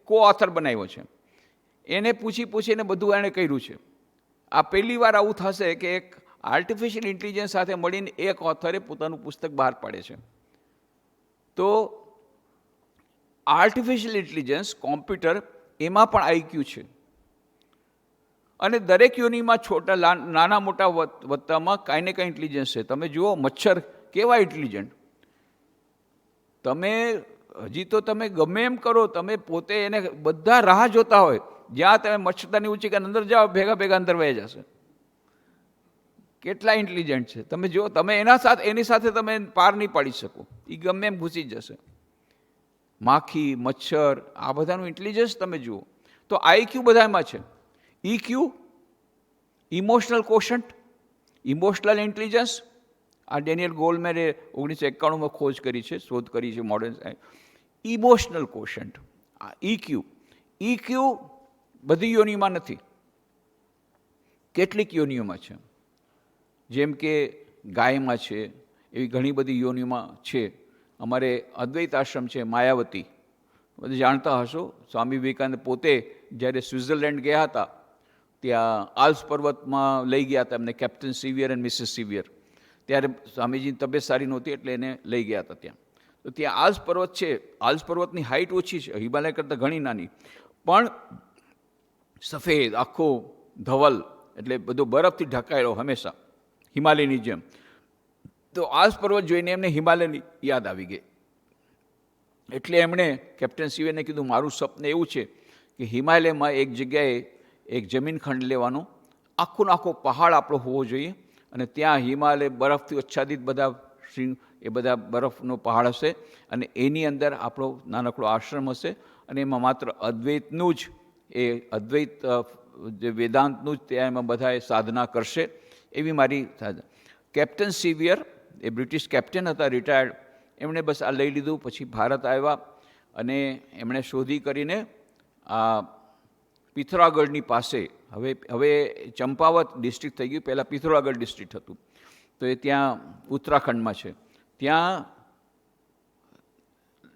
કો ઓથર બનાવ્યો છે. એને પૂછીને બધું એણે કર્યું છે. આ પહેલી વાર આવું થશે કે એક આર્ટિફિશિયલ ઇન્ટેલિજન્સ સાથે મળીને એક ઓથરે પોતાનું પુસ્તક બહાર પાડે છે. તો આર્ટિફિશિયલ ઇન્ટેલિજન્સ, કોમ્પ્યુટર, એમાં પણ આઈક્યુ છે. અને દરેક યોનિમાં નાના મોટા વત્તામાં કાંઈ ને કાંઈ ઇન્ટેલિજન્સ છે. તમે જુઓ મચ્છર કેવા ઇન્ટેલિજન્ટ. હજી તો તમે ગમે એમ કરો, તમે પોતે એને બધા રાહ જોતા હોય, જ્યાં તમે મચ્છરદાની ઊંચી કે અંદર જાઓ, ભેગા અંદર વહી જશે. કેટલા ઇન્ટેલિજન્ટ છે તમે જો, તમે એની સાથે તમે પાર નહીં પાડી શકો. એ ગમે એમ ઘૂસી જશે. માખી, મચ્છર, આ બધાનું ઇન્ટેલિજન્સ તમે જુઓ. તો આઈક્યુ બધામાં છે. EQ, emotional quotient, emotional intelligence. આ ડેનિયલ ગોલમેરે 1991માં ખોજ કરી છે, શોધ કરી છે modern science. Emotional quotient, EQ. EQ બધી યોનિમાં નથી, કેટલીક યોનિઓમાં છે. જેમ કે ગાયમાં છે, એવી ઘણી બધી યોનિઓમાં છે. અમારે અદ્વૈત આશ્રમ છે માયાવતી, બધું જાણતા હશો. સ્વામી વિવેકાનંદ પોતે જ્યારે સ્વિટ્ઝરલેન્ડ ગયા હતા, ત્યાં આલ્પ્સ પર્વતમાં લઈ ગયા હતા એમને, કેપ્ટન સિવિયર અને મિસિસ સિવિયર. ત્યારે સ્વામીજીની તબિયત સારી નહોતી એટલે એને લઈ ગયા હતા ત્યાં. તો ત્યાં આલ્પ્સ પર્વત છે. આલ્પ્સ પર્વતની હાઇટ ઓછી છે, હિમાલય કરતાં ઘણી નાની, પણ સફેદ આખો ધવલ, એટલે બધો બરફથી ઢંકાયેલો હંમેશા, હિમાલયની જેમ. તો આલ્પ્સ પર્વત જોઈને એમને હિમાલયની યાદ આવી ગઈ. એટલે એમણે કેપ્ટન સિવિયરને કીધું, મારું સપનું એવું છે કે હિમાલયમાં એક જગ્યાએ એક જમીન ખંડ લેવાનો, આખો પહાડ આપણો હોવો જોઈએ, અને ત્યાં હિમાલય બરફથી આચ્છાદિત બધા એ બધા બરફનો પહાડ હશે, અને એની અંદર આપણો નાનકડો આશ્રમ હશે, અને એમાં માત્ર અદ્વૈતનું જ, એ અદ્વૈત જે વેદાંતનું જ ત્યાં એમાં બધાએ સાધના કરશે, એવી મારી સાધના. કેપ્ટન સિવિયર એ બ્રિટિશ કેપ્ટન હતા, રિટાયર્ડ. એમણે બસ આ લઈ લીધું. પછી ભારત આવ્યા અને એમણે શોધી કરીને આ પિથોરાગઢની પાસે, હવે ચંપાવત ડિસ્ટ્રિક્ટ થઈ ગયું, પહેલાં પિથોરાગઢ ડિસ્ટ્રિક્ટ હતું. તો એ ત્યાં ઉત્તરાખંડમાં છે. ત્યાં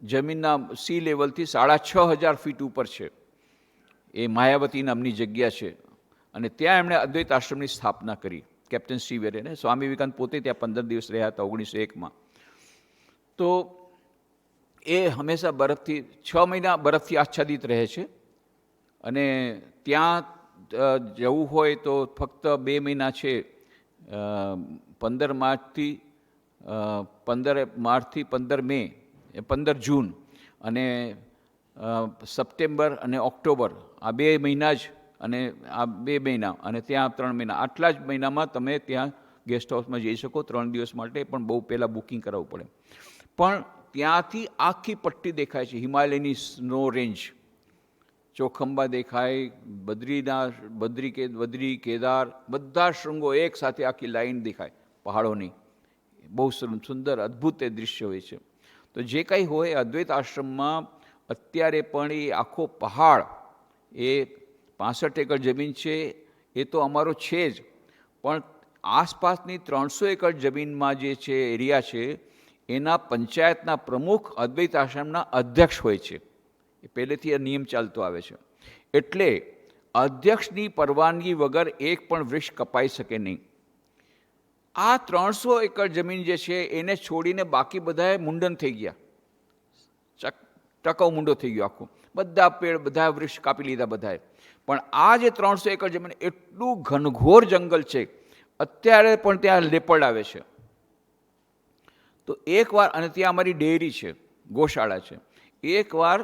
જમીનના સી લેવલથી 6500 ફીટ ઉપર છે. એ માયાવતી નામની જગ્યા છે, અને ત્યાં એમણે અદ્વૈત આશ્રમની સ્થાપના કરી કેપ્ટન સિવિયરે. ને સ્વામી વિવેકાનંદ પોતે ત્યાં 15 દિવસ રહ્યા હતા 1901માં. તો એ હંમેશા બરફથી 6 મહિના બરફથી આચ્છાદિત રહે છે, અને ત્યાં જવું હોય તો ફક્ત 2 મહિના છે, 15 માર્ચથી 15 મે, 15 જૂન અને સપ્ટેમ્બર અને ઓક્ટોબર, આ 2 મહિના જ, અને આ 2 મહિના અને ત્યાં 3 મહિના, આટલા જ મહિનામાં તમે ત્યાં ગેસ્ટ હાઉસમાં જઈ શકો 3 દિવસ માટે. પણ બહુ પહેલાં બુકિંગ કરાવવું પડે. પણ ત્યાંથી આખી પટ્ટી દેખાય છે, હિમાલયની સ્નો રેન્જ, ચોખંબા દેખાય, બદ્રી, કેદાર, બધા શૃંગો એક સાથે આખી લાઈન દેખાય પહાડોની. બહુ સુંદર અદ્ભુત એ દૃશ્ય હોય છે. તો જે કંઈ હોય, અદ્વૈત આશ્રમમાં અત્યારે પણ એ આખો પહાડ, એ 65 એકર જમીન છે, એ તો અમારો છે જ, પણ આસપાસની 300 એકર જમીનમાં જે છે એરિયા છે, એના પંચાયતના પ્રમુખ અદ્વૈત આશ્રમના અધ્યક્ષ હોય છે. એ પહેલેથી આ નિયમ ચાલતો આવે છે. એટલે અધ્યક્ષની પરવાનગી વગર એક પણ વૃક્ષ કપાઈ શકે નહીં. આ 300 એકર જમીન જે છે એને છોડીને બાકી બધાએ મુંડન થઈ ગયા, ટકાઉ મુંડો થઈ ગયો આખો, બધા પેડ, બધા વૃક્ષ કાપી લીધા બધાએ. પણ આ જે 300 એકર જમીન, એટલું ઘનઘોર જંગલ છે, અત્યારે પણ ત્યાં લેપર્ડ આવે છે. તો એકવાર, અને ત્યાં અમારી ડેરી છે, ગોશાળા છે, એકવાર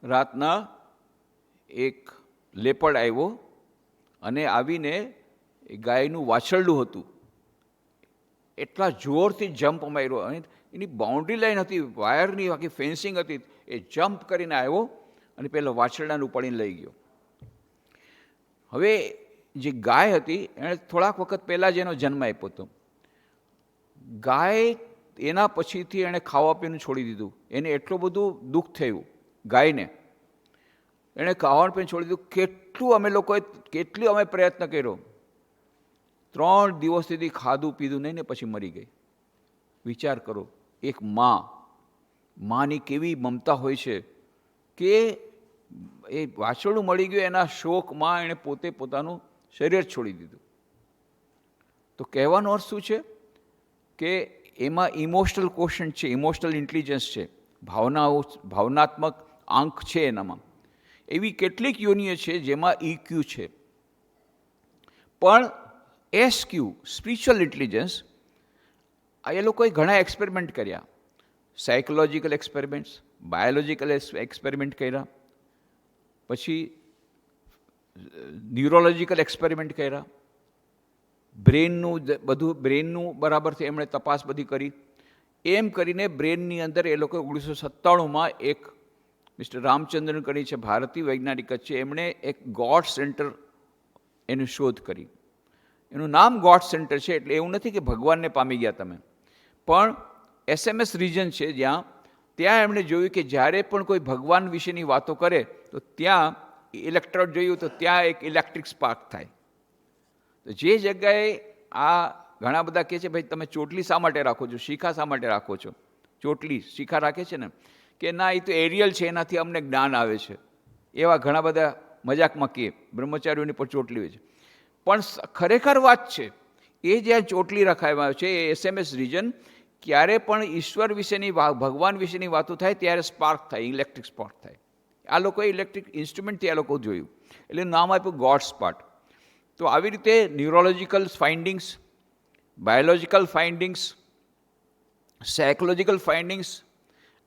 રાતના એક લેપર્ડ આવ્યો અને આવીને ગાયનું વાછરડું હતું, એટલા જોરથી જમ્પ માર્યો, અને એની બાઉન્ડ્રી લાઈન હતી, વાયરની આખી ફેન્સિંગ હતી, એ જમ્પ કરીને આવ્યો અને પેલા વાછરડાને ઉપાડીને લઈ ગયો. હવે જે ગાય હતી એણે થોડાક વખત પહેલાં જ એનો જન્મ આપ્યો હતો. ગાય એના પછીથી એણે ખાવા પીવાનું છોડી દીધું. એને એટલું બધું દુઃખ થયું ગાયને, એણે ખાવાનું પીવાનું છોડી દીધું. કેટલું અમે પ્રયત્ન કર્યો, 3 દિવસ સુધી ખાધું પીધું નહીં ને પછી મરી ગઈ. વિચાર કરો, એક માની કેવી મમતા હોય છે કે એ વાછરડું મળી ગયું, એના શોકમાં એણે પોતે પોતાનું શરીર છોડી દીધું. તો કહેવાનો અર્થ શું છે કે એમાં ઇમોશનલ કોશન્ટ છે, ઇમોશનલ ઇન્ટેલિજન્સ છે, ભાવનાત્મક આંક છે એનામાં. એવી કેટલીક યોનિઓ છે જેમાં ઇક્યુ છે. પણ એસક્યુ, સ્પિરિચ્યુઅલ ઇન્ટેલિજન્સ, એ લોકોએ ઘણા એક્સપેરિમેન્ટ કર્યા. સાયકોલોજીકલ એક્સપેરિમેન્ટ્સ, બાયોલોજીકલ એક્સપેરિમેન્ટ કર્યા, પછી ન્યુરોલોજીકલ એક્સપેરિમેન્ટ કર્યા, બ્રેનનું બરાબરથી એમણે તપાસ બધી કરી. એમ કરીને બ્રેનની અંદર એ લોકો 1997માં એક મિસ્ટર રામચંદ્રન કરી છે, ભારતીય વૈજ્ઞાનિક જ છે, એમણે એક ગોડ સેન્ટર એની શોધ કરી. એનું નામ ગોડ સેન્ટર છે, એટલે એવું નથી કે ભગવાનને પામી ગયા તમે, પણ SMS રિજન છે ત્યાં એમણે જોયું કે જ્યારે પણ કોઈ ભગવાન વિશેની વાતો કરે તો ત્યાં ઇલેક્ટ્રોડ જોયું તો ત્યાં એક ઇલેક્ટ્રિક સ્પાર્ક થાય. તો જે જગ્યાએ આ ઘણા બધા કહે છે ભાઈ તમે ચોટલી શા માટે રાખો છો, શિખા શા માટે રાખો છો, ચોટલી શિખા રાખે છે ને, કે ના એ તો એરિયલ છે એનાથી અમને જ્ઞાન આવે છે, એવા ઘણા બધા મજાકમાં કહે, બ્રહ્મચારીઓની પણ ચોટલી હોય છે. પણ ખરેખર વાત છે એ જ્યાં ચોટલી રખાવામાં આવે છે એ SMS રિજન, ક્યારે પણ ઈશ્વર વિશેની ભગવાન વિશેની વાતો થાય ત્યારે સ્પાર્ક થાય, ઇલેક્ટ્રિક સ્પાર્ક થાય. આ લોકોએ ઇલેક્ટ્રિક ઇન્સ્ટ્રુમેન્ટથી આ લોકો જોયું એટલે નામ આપ્યું ગોડ સ્પાર્ક. તો આવી રીતે neurological findings, biological findings, psychological findings,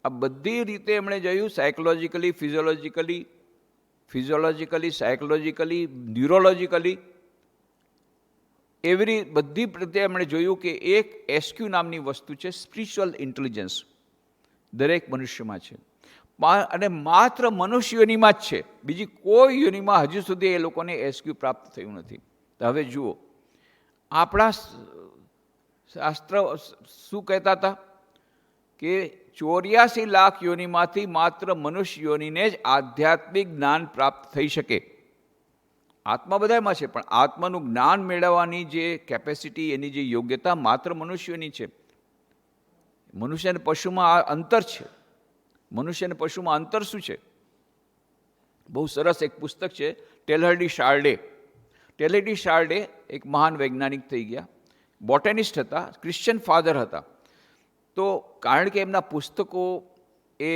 આ બધી રીતે એમણે જોયું. સાયકોલોજીકલી, ફિઝિયોલોજીકલી, સાયકોલોજીકલી, ન્યુરોલોજીકલી, એવી બધી રીતે એમણે જોયું કે એક SQ નામની વસ્તુ છે, સ્પિરિચ્યુઅલ ઇન્ટેલિજન્સ, દરેક મનુષ્યમાં છે અને માત્ર મનુષ્ય યોનિમાં જ છે, બીજી કોઈ યોનિમાં હજુ સુધી એ લોકોને SQ પ્રાપ્ત થયું નથી. તો હવે જુઓ, આપણા શાસ્ત્ર શું કહેતા હતા કે 84 લાખ યોનિમાંથી માત્ર મનુષ્ય યોનિને જ આધ્યાત્મિક જ્ઞાન પ્રાપ્ત થઈ શકે. આત્મા બધામાં છે, પણ આત્માનું જ્ઞાન મેળવવાની જે કેપેસિટી, એની જે યોગ્યતા માત્ર મનુષ્યોની છે. મનુષ્ય અને પશુમાં આ અંતર છે. મનુષ્ય અને પશુમાં અંતર શું છે? બહુ સરસ એક પુસ્તક છે, ટેલહર્ડી શાર્ડે. ટેલહર્ડી શાર્ડે એક મહાન વૈજ્ઞાનિક થઈ ગયા, બોટેનિસ્ટ હતા, ક્રિશ્ચિયન ફાધર હતા. તો કારણ કે એમના પુસ્તકો એ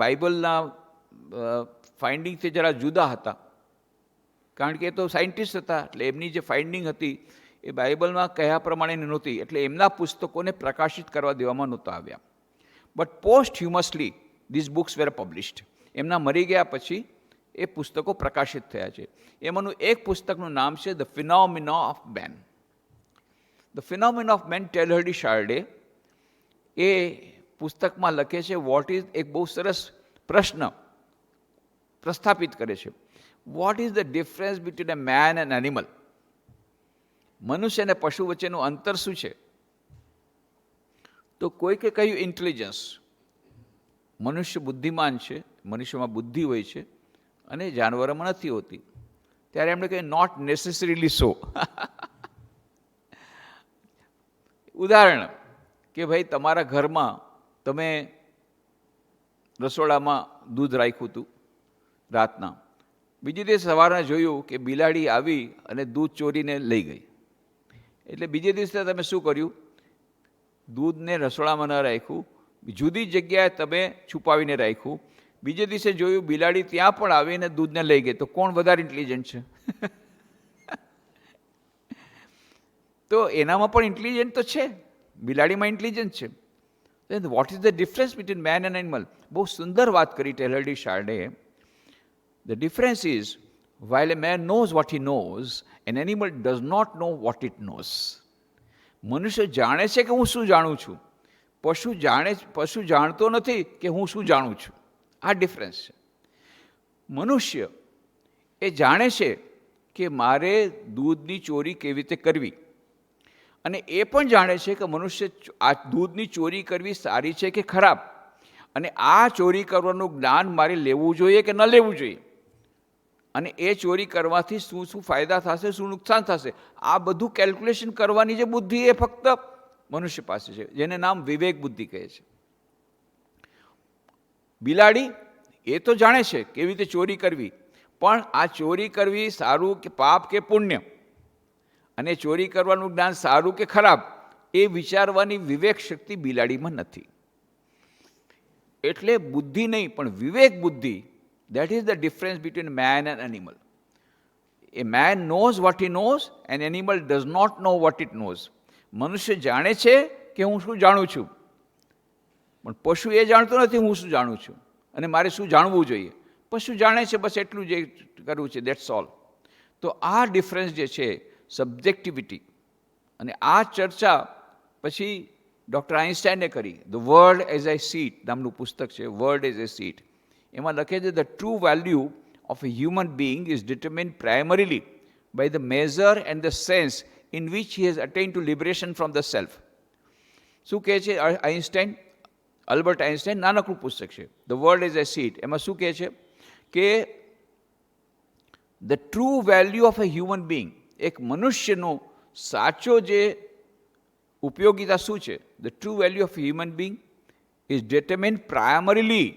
બાઇબલના ફાઇન્ડિંગથી જરા જુદા હતા, કારણ કે એ તો સાયન્ટિસ્ટ હતા, એટલે એમની જે ફાઇન્ડિંગ હતી એ બાઇબલમાં કહ્યા પ્રમાણેની નહોતી, એટલે એમના પુસ્તકોને પ્રકાશિત કરવા દેવામાં નહોતા આવ્યા. But posthumously this books were published. એમના મરી ગયા પછી એ પુસ્તકો પ્રકાશિત થયા છે. એમાંનું એક પુસ્તકનું નામ છે the phenomena of man. The phenomena of man, Teilhard Chardin એ પુસ્તકમાં લખે છે વોટ ઇઝ, એક બહુ સરસ પ્રશ્ન પ્રસ્થાપિત કરે છે. What is the difference between a man and animal? મનુષ્ય અને પશુ વચ્ચેનું અંતર શું છે? તો કોઈકે કહ્યું ઇન્ટેલિજન્સ. મનુષ્ય બુદ્ધિમાન છે, મનુષ્યમાં બુદ્ધિ હોય છે અને જાનવરોમાં નથી હોતી. ત્યારે એમણે કહ્યું નોટ નેસેસરીલી સો. ઉદાહરણ કે ભાઈ તમારા ઘરમાં તમે રસોડામાં દૂધ રાખ્યું હતું રાતના, બીજી દિવસે સવારે જોયું કે બિલાડી આવી અને દૂધ ચોરીને લઈ ગઈ. એટલે બીજે દિવસે તમે શું કર્યું? દૂધને રસોડામાં ન રાખ્યું, જુદી જગ્યાએ તમે છુપાવીને રાખ્યું. બીજે દિવસે જોયું બિલાડી ત્યાં પણ આવીને દૂધને લઈ ગઈ. તો કોણ વધારે ઇન્ટેલિજન્ટ છે? તો એનામાં પણ ઇન્ટેલિજન્ટ તો છે, બિલાડીમાં ઇન્ટેલિજન્ટ છે. What is the difference between man and animal? બહુ સુંદર વાત કરી ટેલહર્ડી શાર્ડે. The difference is, while a man knows what he knows, an animal does not know what it knows. મનુષ્ય જાણે છે કે હું શું જાણું છું, પશુ જાણતો નથી કે હું શું જાણું છું. આ ડિફરન્સ છે. મનુષ્ય એ જાણે છે કે મારે દૂધની ચોરી કેવી રીતે કરવી, અને એ પણ જાણે છે કે મનુષ્ય આ દૂધની ચોરી કરવી સારી છે કે ખરાબ, અને આ ચોરી કરવાનું જ્ઞાન મારે લેવું જોઈએ કે ન લેવું જોઈએ, અને એ ચોરી કરવાથી શું શું ફાયદા થશે, શું નુકસાન થશે, આ બધું કેલ્ક્યુલેશન કરવાની જે બુદ્ધિ એ ફક્ત મનુષ્ય પાસે છે, જેને નામ વિવેક બુદ્ધિ કહે છે. બિલાડી એ તો જાણે છે કેવી રીતે ચોરી કરવી, પણ આ ચોરી કરવી સારું કે પાપ કે પુણ્ય, અને ચોરી કરવાનું જ્ઞાન સારું કે ખરાબ, એ વિચારવાની વિવેક શક્તિ બિલાડીમાં નથી. એટલે બુદ્ધિ નહીં પણ વિવેક બુદ્ધિ. That is the difference between man and animal. A man knows what he knows, an animal does not know what it knows. મનુષ્ય જાણે છે કે હું શું જાણું છું, પણ પશુ એ જાણતો નથી હું શું જાણું છું અને મારે શું જાણવું જોઈએ. પશુ જાણે છે બસ એટલું જ કરવું છે, દેટ્સ ઓલ. તો આ ડિફરન્સ જે છે, સબ્જેક્ટિવિટી, અને આ ચર્ચા પછી ડૉક્ટર આઇન્સ્ટાઈને કરી. The world as a seat નામનું પુસ્તક છે, વર્લ્ડ એઝ એ સીટ. એમાં લખે છે, the true value of a human being is determined primarily by the measure and the sense in which he has attained to liberation from the self. શું કહે છે આઇન્સ્ટાઈન? અલ્બર્ટ આઇન્સ્ટાઈન, નાનકડું પુસ્તક છે the world is a seat. એમાં શું કહે છે કે the true value of a human being, એક મનુષ્યનો સાચો જે ઉપયોગિતા શું છે? The true value of human being is determined primarily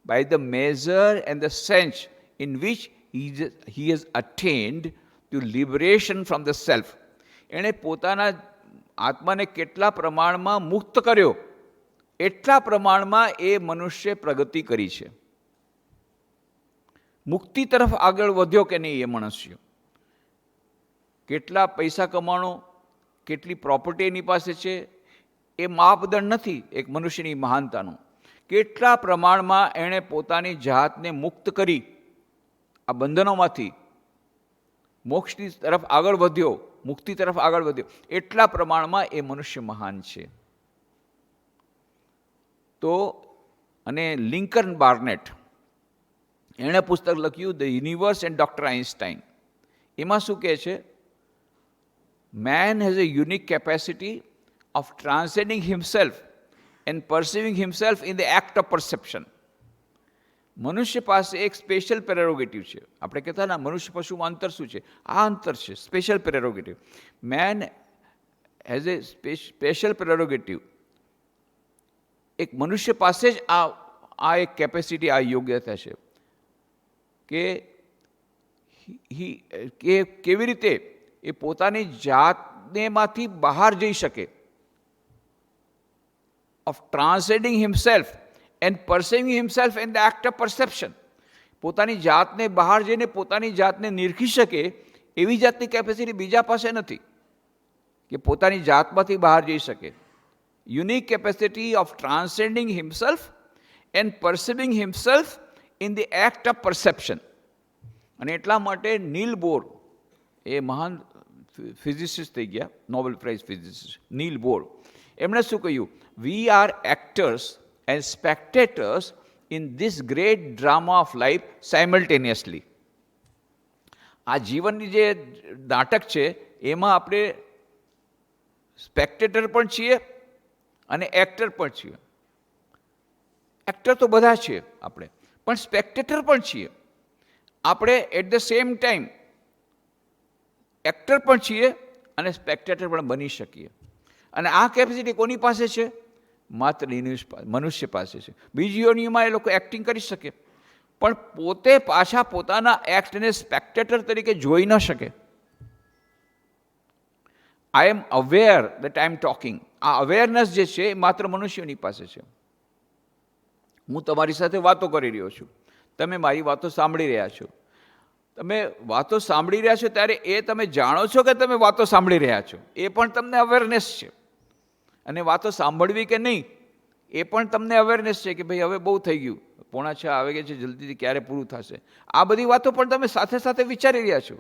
by the measure and the sense in which he has attained to liberation from the self. એણે પોતાના આત્માને કેટલા પ્રમાણમાં મુક્ત કર્યો, એટલા પ્રમાણમાં એ મનુષ્ય પ્રગતિ કરી છે. મુક્તિ તરફ આગળ વધ્યો કે નહીં એ મનુષ્ય? કેટલા પૈસા કમાણો, કેટલી પ્રોપર્ટી એની પાસે છે, એ માપદંડ નથી એક મનુષ્યની મહાનતાનું. કેટલા પ્રમાણમાં એણે પોતાની જાતને મુક્ત કરી આ બંધનોમાંથી, મોક્ષની તરફ આગળ વધ્યો, મુક્તિ તરફ આગળ વધ્યો, એટલા પ્રમાણમાં એ મનુષ્ય મહાન છે. તો અને લિંકન બાર્નેટ એણે પુસ્તક લખ્યું the universe and doctor Einstein. એમાં શું કહે છે? Man has a unique capacity of transcending himself and perceiving himself in the act of perception. મનુષ્ય પાસે એક સ્પેશિયલ પ્રેરોગેટિવ છે. આપણે કહેતા ના મનુષ્ય પશુમાં અંતર શું છે? આ અંતર છે, special prerogative. Man has a special prerogative. એક મનુષ્ય પાસે જ આ એક કેપેસિટી, આ યોગ્યતા છે કે કેવી રીતે એ પોતાની જાતનેમાંથી બહાર જઈ શકે, of transcending himself and perceiving himself in the act of perception. પોતાની જાતને બહાર જઈને પોતાની જાતને નિરખી શકે એવી જાતની કેપેસિટી બીજા પાસે નથી કે પોતાની જાતમાંથી બહાર જઈ શકે. Unique capacity of transcending himself and perceiving himself in the act of perception. અને એટલા માટે નીલ બોર, એ મહાન ફિઝિસિસ્ટ થઈ ગયા, Nobel prize physicist Niels Bohr, એમણે શું કહ્યું? We are actors and spectators in this great drama of life simultaneously. આ જીવનની જે નાટક છે એમાં આપણે સ્પેક્ટેટર પણ છીએ અને એક્ટર પણ છીએ. એક્ટર તો બધા છીએ આપણે, પણ સ્પેક્ટેટર પણ છીએ આપણે. At the same time actor પણ છીએ અને સ્પેક્ટેટર પણ બની શકીએ. અને આ કેપેસિટી કોની પાસે છે? માત્ર મનુષ્ય પાસે છે. બીજી યોનિમાં એ લોકો એક્ટિંગ કરી શકે, પણ પોતે પાછા પોતાના એક્ટને સ્પેક્ટેટર તરીકે જોઈ ન શકે. I am aware that I am talking. આ અવેરનેસ જે છે એ માત્ર મનુષ્યોની પાસે છે. હું તમારી સાથે વાતો કરી રહ્યો છું, તમે મારી વાતો સાંભળી રહ્યા છો. તમે વાતો સાંભળી રહ્યા છો ત્યારે એ તમે જાણો છો કે તમે વાતો સાંભળી રહ્યા છો, એ પણ તમને અવેરનેસ છે. અને વાતો સાંભળવી કે નહીં એ પણ તમને અવેરનેસ છે કે ભાઈ હવે બહુ થઈ ગયું, 5:45 આવે છે, જલ્દીથી ક્યારે પૂરું થશે. આ બધી વાતો પણ તમે સાથે સાથે વિચારી રહ્યા છો.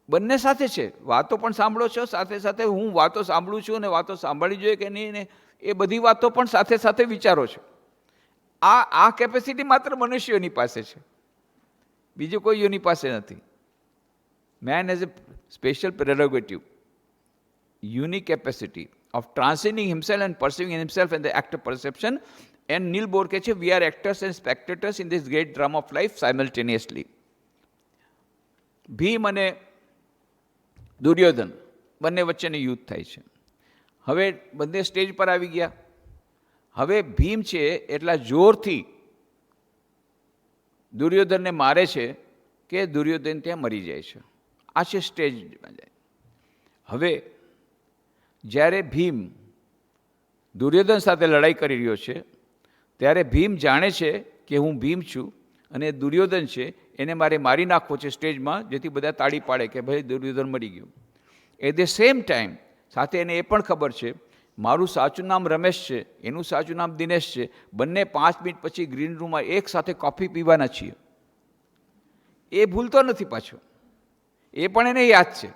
બંને સાથે છે. વાતો પણ સાંભળો છો, સાથે સાથે હું વાતો સાંભળું છું અને વાતો સાંભળવી જોઈએ કે નહીં ને એ બધી વાતો પણ સાથે સાથે વિચારો છો. આ કેપેસિટી માત્ર મનુષ્યોની પાસે છે, બીજું કોઈ યોની પાસે નથી. Man has a special prerogative, unique capacity of transcending himself and perceiving himself in the act of perception. And Niels Bohr કહે છે we are actors and spectators in this great drama of life simultaneously. Bhim અને દુર્યોધન બંને વચ્ચેનું યુદ્ધ થાય છે. હવે બંને સ્ટેજ પર આવી ગયા. હવે ભીમ છે એટલા જોરથી દુર્યોધનને મારે છે કે દુર્યોધન ત્યાં મરી જાય છે. આ છે સ્ટેજમાં જાય. હવે જ્યારે ભીમ દુર્યોધન સાથે લડાઈ કરી રહ્યો છે ત્યારે ભીમ જાણે છે કે હું ભીમ છું અને દુર્યોધન છે એને મારે મારી નાખવો છે સ્ટેજમાં, જેથી બધા તાળી પાડે કે ભાઈ દુર્યોધન મરી ગયું. એટ ધ સેમ ટાઈમ સાથે એને એ પણ ખબર છે મારું સાચું નામ રમેશ છે, એનું સાચું નામ દિનેશ છે, બંને 5 મિનિટ પછી ગ્રીન રૂમમાં એક સાથે કોફી પીવાના છીએ. એ ભૂલતો નથી પાછો. એ પણ એને યાદ છે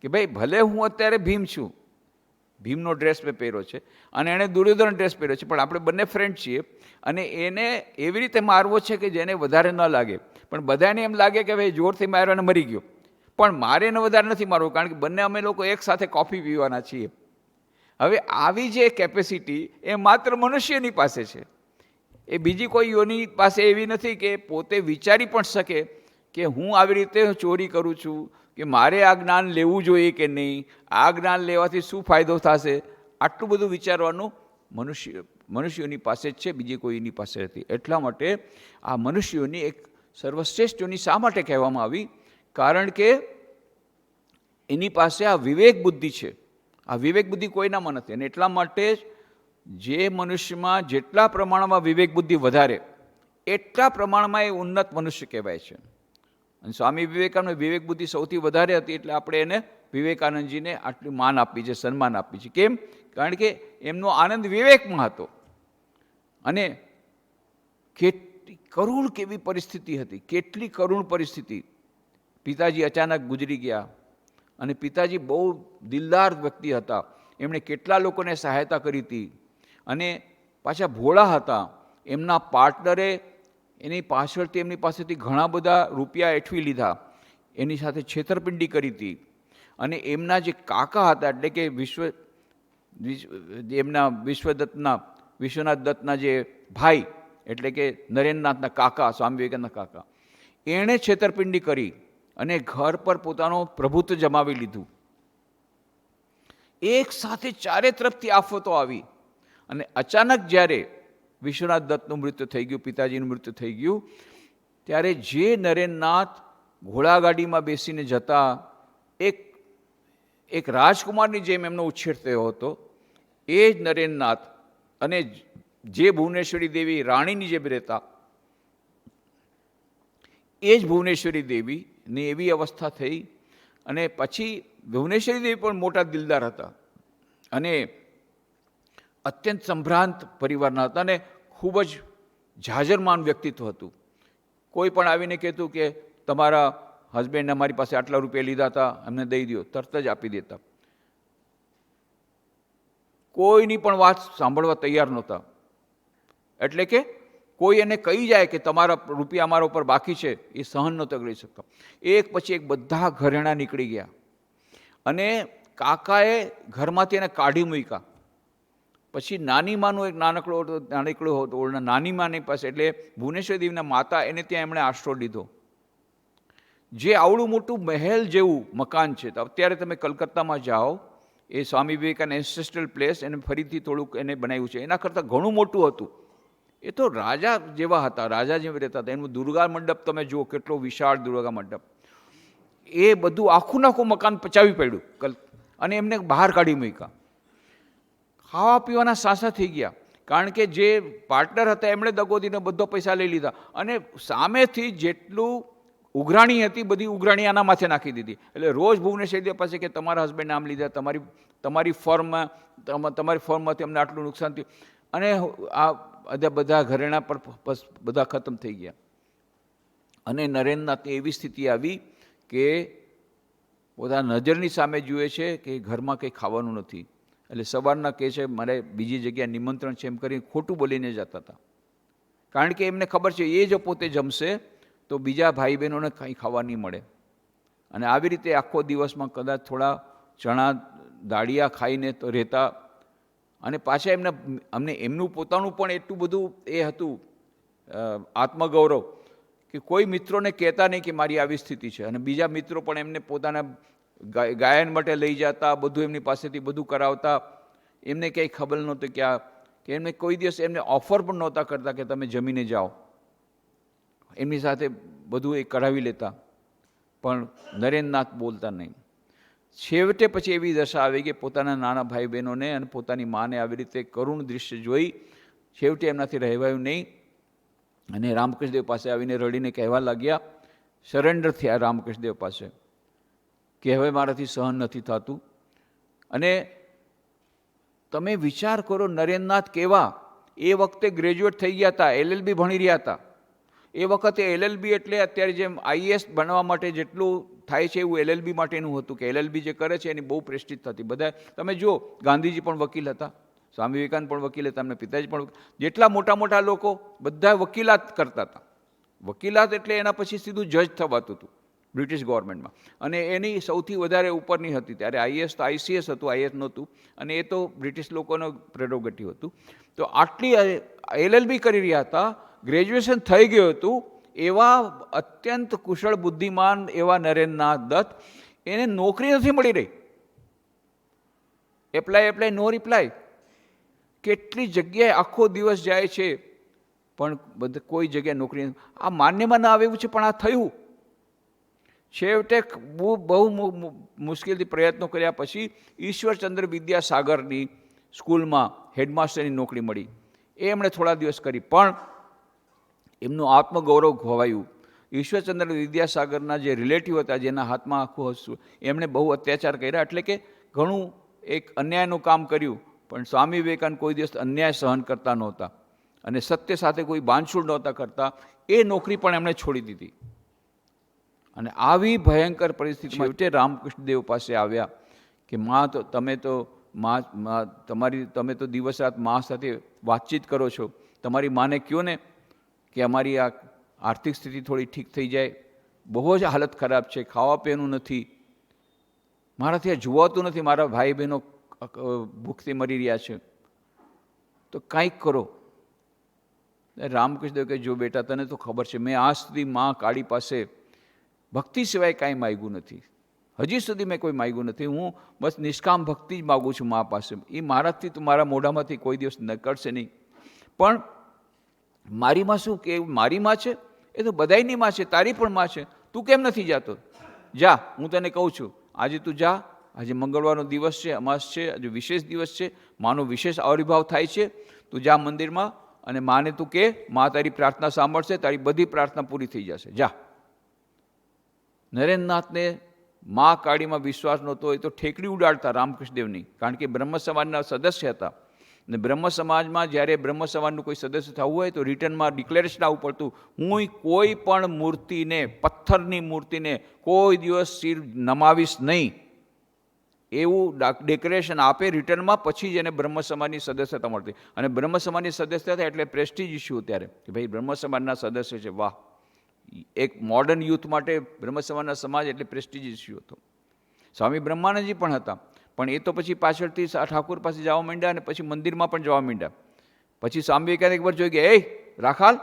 કે ભાઈ ભલે હું અત્યારે ભીમ છું, ભીમનો ડ્રેસ મેં પહેર્યો છે અને એણે દુર્યોધન ડ્રેસ પહેર્યો છે, પણ આપણે બંને ફ્રેન્ડ છીએ અને એને એવી રીતે મારવો છે કે જેને વધારે ન લાગે. પણ બધાને એમ લાગે કે ભાઈ જોરથી માર્યો અને મરી ગયો, પણ મારે એને વધારે નથી મારવું, કારણ કે બંને અમે લોકો એક સાથે કોફી પીવાના છીએ. હવે આવી જે કેપેસિટી એ માત્ર મનુષ્યની પાસે છે, એ બીજી કોઈ યોની પાસે એવી નથી કે પોતે વિચારી પણ શકે કે હું આવી રીતે ચોરી કરું છું, કે મારે આ જ્ઞાન લેવું જોઈએ કે નહીં, આ જ્ઞાન લેવાથી શું ફાયદો થશે, આટલું બધું વિચારવાનું મનુષ્યોની પાસે જ છે, બીજી કોઈની પાસે નથી. એટલા માટે આ મનુષ્યોની એક સર્વશ્રેષ્ઠ યોની શા માટે કહેવામાં આવી? કારણ કે એની પાસે આ વિવેક બુદ્ધિ છે. આ વિવેક બુદ્ધિ કોઈનામાં નથી, અને એટલા માટે જે મનુષ્યમાં જેટલા પ્રમાણમાં વિવેક બુદ્ધિ વધારે, એટલા પ્રમાણમાં એ ઉન્નત મનુષ્ય કહેવાય છે. અને સ્વામી વિવેકાનંદ વિવેક બુદ્ધિ સૌથી વધારે હતી, એટલે આપણે એને વિવેકાનંદજીને આટલું માન આપી છે, સન્માન આપી છે. કેમ? કારણ કે એમનો આનંદ વિવેકમાં હતો. અને કેટલી કરુણ કેવી પરિસ્થિતિ હતી, કેટલી કરુણ પરિસ્થિતિ. પિતાજી અચાનક ગુજરી ગયા, અને પિતાજી બહુ દિલદાર વ્યક્તિ હતા, એમણે કેટલા લોકોને સહાયતા કરી હતી, અને પાછા ભોળા હતા. એમના પાર્ટનરે એની પાછળથી એમની પાસેથી ઘણા બધા રૂપિયા એઠવી લીધા, એની સાથે છેતરપિંડી કરી હતી. અને એમના જે કાકા હતા, એટલે કે વિશ્વનાથ દત્તના જે ભાઈ, એટલે કે નરેન્દ્રનાથના કાકા, સ્વામી વિવેકાનંદના કાકા, એણે છેતરપિંડી કરી અને ઘર પર પોતાનો પ્રભુત્વ જમાવી લીધું. એક સાથે ચારે તરફથી આફતો આવી, અને અચાનક જ્યારે વિશ્વનાથ દત્તનું મૃત્યુ થઈ ગયું, પિતાજીનું મૃત્યુ થઈ ગયું, ત્યારે જે નરેન્દ્રનાથ ઘોડાગાડીમાં બેસીને જતા, એક રાજકુમારની જેમ એમનો ઉછેર થયો હતો, એ જ નરેન્દ્રનાથ અને જે ભુવનેશ્વરી દેવી રાણીની જેમ રહેતા, એ જ ભુવનેશ્વરી દેવીની એવી અવસ્થા થઈ. અને પછી ભુવનેશ્વરી દેવી પણ મોટા દિલદાર હતા, અને અત્યંત સંભ્રાંત પરિવારના હતા, અને ખૂબ જ જાજરમાન વ્યક્તિત્વ હતું. કોઈ પણ આવીને કહેતું કે તમારા હસબન્ડને અમારી પાસે આટલા રૂપિયા લીધા હતા, અમને દઈ દો, તરત જ આપી દેતા. કોઈની પણ વાત સાંભળવા તૈયાર નહોતા. એટલે કે કોઈ એને કહી જાય કે તમારા રૂપિયા અમારા ઉપર બાકી છે, એ સહન નહોતા કરી શકતા. એક પછી એક બધા ઘરેણા નીકળી ગયા, અને કાકાએ ઘરમાંથી એને કાઢી મૂક્યા. પછી નાની માનું એક નાનકડો નાની માની પાસે, એટલે ભુવનેશ્વરી દેવીના માતા, એને ત્યાં એમણે આશરો લીધો. જે આવડું મોટું મહેલ જેવું મકાન છે, તો અત્યારે તમે કલકત્તામાં જાઓ, એ સ્વામી વિવેકાનંદ એન્સેસ્ટ્રલ પ્લેસ, એને ફરીથી થોડુંક એને બનાવ્યું છે, એના કરતાં ઘણું મોટું હતું. એ તો રાજા જેવા હતા, રાજા જેવા રહેતા હતા. એનું દુર્ગા મંડપ તમે જુઓ, કેટલો વિશાળ દુર્ગા મંડપ. એ બધું આખું નાખું મકાન પચાવી પડ્યું, અને એમને બહાર કાઢી મૂક્યા. ખાવા પીવાના સાસા થઈ ગયા, કારણ કે જે પાર્ટનર હતા એમણે દગો દીને બધો પૈસા લઈ લીધા, અને સામેથી જેટલું ઉઘરાણી હતી બધી ઉઘરાણી આના માથે નાખી દીધી. એટલે રોજ ભુવનેશ્વરી પાસે કે તમારા હસબન્ડ આમ લીધા, તમારી ફોર્મમાંથી અમને આટલું નુકસાન થયું, અને આ બધા ઘરેણા પર બધા ખતમ થઈ ગયા. અને નરેન્દ્રનાથની એવી સ્થિતિ આવી કે પોતાના નજરની સામે જુએ છે કે ઘરમાં કંઈ ખાવાનું નથી. એટલે સવારના કહે છે મારે બીજી જગ્યાએ નિમંત્રણ છે એમ કરીને ખોટું બોલીને જતા હતા, કારણ કે એમને ખબર છે એ જો પોતે જમશે તો બીજા ભાઈ બહેનોને કંઈ ખાવા નહીં મળે. અને આવી રીતે આખો દિવસમાં કદાચ થોડા ચણા દાળિયા ખાઈને તો રહેતા. અને પાછા અમને એમનું પોતાનું પણ એટલું બધું એ હતું આત્મગૌરવ કે કોઈ મિત્રોને કહેતા નહીં કે મારી આવી સ્થિતિ છે. અને બીજા મિત્રો પણ એમને પોતાના ગાયન માટે લઈ જતા, બધું એમની પાસેથી બધું કરાવતા. એમને કંઈ ખબર નહોતી કે એમને કોઈ દિવસ એમને ઓફર પણ નહોતા કરતા કે તમે જમીને જાઓ. એમની સાથે બધું એ કરાવી લેતા, પણ નરેન્દ્રનાથ બોલતા નહીં. છેવટે પછી એવી દશા આવી કે પોતાના નાના ભાઈ બહેનોને અને પોતાની માને આવી રીતે કરુણ દૃશ્ય જોઈ છેવટે એમનાથી રહેવાયું નહીં, અને રામકૃષ્ણદેવ પાસે આવીને રડીને કહેવા લાગ્યા, સરેન્ડર થયા રામકૃષ્ણદેવ પાસે કે હવે મારાથી સહન નથી થતું. અને તમે વિચાર કરો, નરેન્દ્રનાથ કેવા એ વખતે ગ્રેજ્યુએટ થઈ ગયા હતા, LLB ભણી રહ્યા હતા. એ વખતે LLB એટલે અત્યારે જેમ IAS બનવા માટે જેટલું થાય છે એવું LLB માટેનું હતું કે LLB જે કરે છે એની બહુ પ્રેસ્ટીજ થતી. બધા તમે જુઓ, ગાંધીજી પણ વકીલ હતા, સ્વામી વિવેકાનંદ પણ વકીલ હતા, એમના પિતાજી પણ, જેટલા મોટા મોટા લોકો બધા વકીલાત કરતા હતા. વકીલાત એટલે એના પછી સીધું જજ થવાતું હતું બ્રિટિશ ગવર્મેન્ટમાં, અને એની સૌથી વધારે ઉપરની હતી. ત્યારે IAS તો ICS હતું, IAS નહોતું, અને એ તો બ્રિટિશ લોકોનો પ્રેરોગેટિવ હતું. તો આટલી LLB કરી રહ્યા હતા, ગ્રેજ્યુએશન થઈ ગયું હતું, એવા અત્યંત કુશળ બુદ્ધિમાન એવા નરેન્દ્રનાથ દત્ત, એને નોકરી નથી મળી રહી. એપ્લાય નો રિપ્લાય. કેટલી જગ્યાએ આખો દિવસ જાય છે પણ કોઈ જગ્યાએ નોકરી, આ માન્યમાં ના આવે એવું છે, પણ આ થયું. છેવટે બહુ મુશ્કેલથી પ્રયત્નો કર્યા પછી ઈશ્વરચંદ્ર વિદ્યાસાગરની સ્કૂલમાં હેડમાસ્ટરની નોકરી મળી. એ એમણે થોડા દિવસ કરી, પણ એમનું આત્મગૌરવ ખોવાયું. ઈશ્વરચંદ્ર વિદ્યાસાગરના જે રિલેટિવ હતા, જેના હાથમાં આખું હતું, એમણે બહુ અત્યાચાર કર્યા, એટલે કે ઘણું એક અન્યાયનું કામ કર્યું. પણ સ્વામી વિવેકાનંદ કોઈ દિવસ અન્યાય સહન કરતા નહોતા અને સત્ય સાથે કોઈ બાંધછોડ નહોતા કરતા. એ નોકરી પણ એમણે છોડી દીધી. અને આવી ભયંકર પરિસ્થિતિમાં છેવટે રામકૃષ્ણદેવ પાસે આવ્યા કે માં, તો તમે તો દિવસ રાત મા સાથે વાતચીત કરો છો, તમારી માને કહો ને કે અમારી આ આર્થિક સ્થિતિ થોડી ઠીક થઈ જાય, બહુ જ હાલત ખરાબ છે, ખાવા પીવાનું નથી, મારાથી આ જોવાતું નથી, મારા ભાઈ બહેનો ભૂખથી મરી રહ્યા છે, તો કાંઈક કરો. રામકૃષ્ણદેવ કહે, જો બેટા, તને તો ખબર છે, મેં આજ સુધી મા કાળી પાસે ભક્તિ સિવાય કાંઈ માગ્યું નથી. હજી સુધી મેં કોઈ માગ્યું નથી. હું બસ નિષ્કામ ભક્તિ જ માગું છું મા પાસે. એ મારાથી તો, મારા મોઢામાંથી કોઈ દિવસ નીકળશે નહીં. પણ મારી માં શું કે મારી માં છે, એ તો બધાયની માં છે, તારી પણ માં છે. તું કેમ નથી જાતો? જા, હું તને કહું છું, આજે તું જા. આજે મંગળવારનો દિવસ છે, અમાસ છે, આજે વિશેષ દિવસ છે, માનો વિશેષ આવિર્ભાવ થાય છે. તું જા મંદિરમાં અને માને તું કે મા તારી પ્રાર્થના સાંભળશે, તારી બધી પ્રાર્થના પૂરી થઈ જશે. જા. નરેન્દ્રનાથને મા કાળીમાં વિશ્વાસ નહોતો. એ તો ઠેકડી ઉડાડતા રામકૃષ્ણદેવની, કારણ કે બ્રહ્મ સમાજના સદસ્ય હતા. અને બ્રહ્મ સમાજમાં જ્યારે બ્રહ્મ સમાજનું કોઈ સદસ્ય થવું હોય તો રિટર્નમાં ડિક્લેરેશન આવવું પડતું, હું કોઈ પણ મૂર્તિને, પથ્થરની મૂર્તિને કોઈ દિવસ શિર નમાવીશ નહીં, એવું ડિક્લેરેશન આપે રિટર્નમાં, પછી જ એને બ્રહ્મ સમાજની સદસ્યતા મળતી. અને બ્રહ્મ સમાજની સદસ્યતા એટલે પ્રેસ્ટીજ ઇસ્યુ ત્યારે, કે ભાઈ બ્રહ્મ સમાજના સદસ્ય છે, વાહ. એક મોડર્ન યુથ માટે બ્રહ્મ સમાજના સમાજ એટલે પ્રેસ્ટીજ ઇસ્યુ હતો. સ્વામી બ્રહ્માનંદજી પણ હતા, પણ એ તો પછી પાછળથી ઠાકુર પાસે જવા માંડ્યા અને પછી મંદિરમાં પણ જવા માંડ્યા. પછી સ્વામી વિવેકાનંદ એકવાર જોઈ ગયા, એ રાખાલ,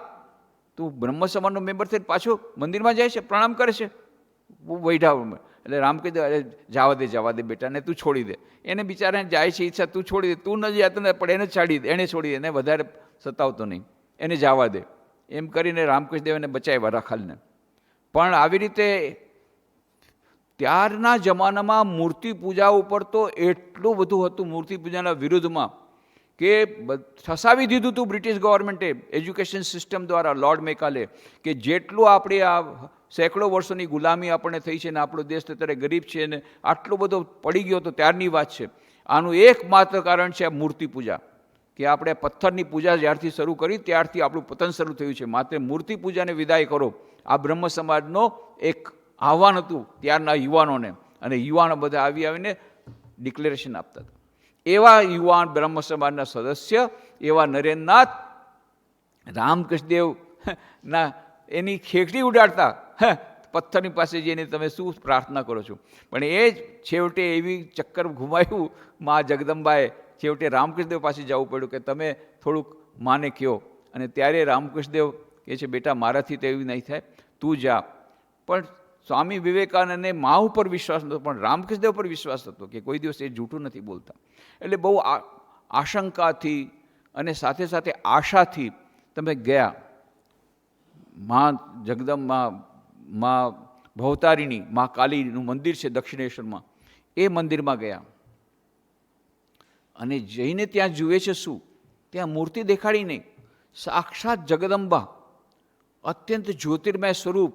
તું બ્રહ્મ સમાજનો મેમ્બર થઈને પાછો મંદિરમાં જાય છે, પ્રણામ કરે છે, વૈઢા. એટલે રામ કહી દે, જવા દે બેટા, ને તું છોડી દે. એને બિચારાને જાય છે ઈચ્છા, તું છોડી દે, તું ન જતો ને, પણ એને છાડી દે, એને છોડી દે, એને વધારે સતાવતો નહીં, એને જવા દે. એમ કરીને રામકૃષ્ણદેવને બચાવ્યા રાખાલને. પણ આવી રીતે ત્યારના જમાનામાં મૂર્તિ પૂજા ઉપર તો એટલું બધું હતું, મૂર્તિ પૂજાના વિરુદ્ધમાં, કે ફસાવી દીધું હતું બ્રિટિશ ગવર્મેન્ટે એજ્યુકેશન સિસ્ટમ દ્વારા, લોર્ડ મેકાલે, કે જેટલું આપણી આ સેંકડો વર્ષોની ગુલામી આપણને થઈ છે ને આપણો દેશ અત્યારે ગરીબ છે ને આટલો બધો પડી ગયો તો ત્યારની વાત છે. આનું એકમાત્ર કારણ છે આ મૂર્તિ પૂજા, કે આપણે પથ્થરની પૂજા જ્યારથી શરૂ કરી ત્યારથી આપણું પતન શરૂ થયું છે. માત્ર મૂર્તિ પૂજાને વિદાય કરો, આ બ્રહ્મ સમાજનો એક આહવાન હતું ત્યારના યુવાનોને, અને યુવાનો બધા આવીને ડિક્લેરેશન આપતા હતા. એવા યુવાન બ્રહ્મ સમાજના સદસ્ય એવા નરેન્દ્રનાથ રામકૃષ્ણદેવના એની ખેકડી ઉડાડતા, પથ્થરની પાસે જઈને તમે શું પ્રાર્થના કરો છો. પણ એ જ છેવટે એવી ચક્કર ઘુમાયું મા જગદંબાએ, છેવટે રામકૃષ્ણદેવ પાસે જવું પડ્યું કે તમે થોડુંક માને કહો. અને ત્યારે રામકૃષ્ણદેવ કહે છે, બેટા મારાથી તો એવું નહીં થાય, તું જા. પણ સ્વામી વિવેકાનંદને મા ઉપર વિશ્વાસ નહોતો, પણ રામકૃષ્ણદેવ પર વિશ્વાસ હતો કે કોઈ દિવસ એ જૂઠું નથી બોલતા. એટલે બહુ આશંકાથી અને સાથે સાથે આશાથી તમે ગયા. મા જગદંબા, મા ભવતારિણી, મા કાલીનું મંદિર છે દક્ષિણેશ્વરમાં, એ મંદિરમાં ગયા. અને જઈને ત્યાં જુએ છે શું, ત્યાં મૂર્તિ દેખાડી નહીં, સાક્ષાત જગદંબા, અત્યંત જ્યોતિર્મય સ્વરૂપ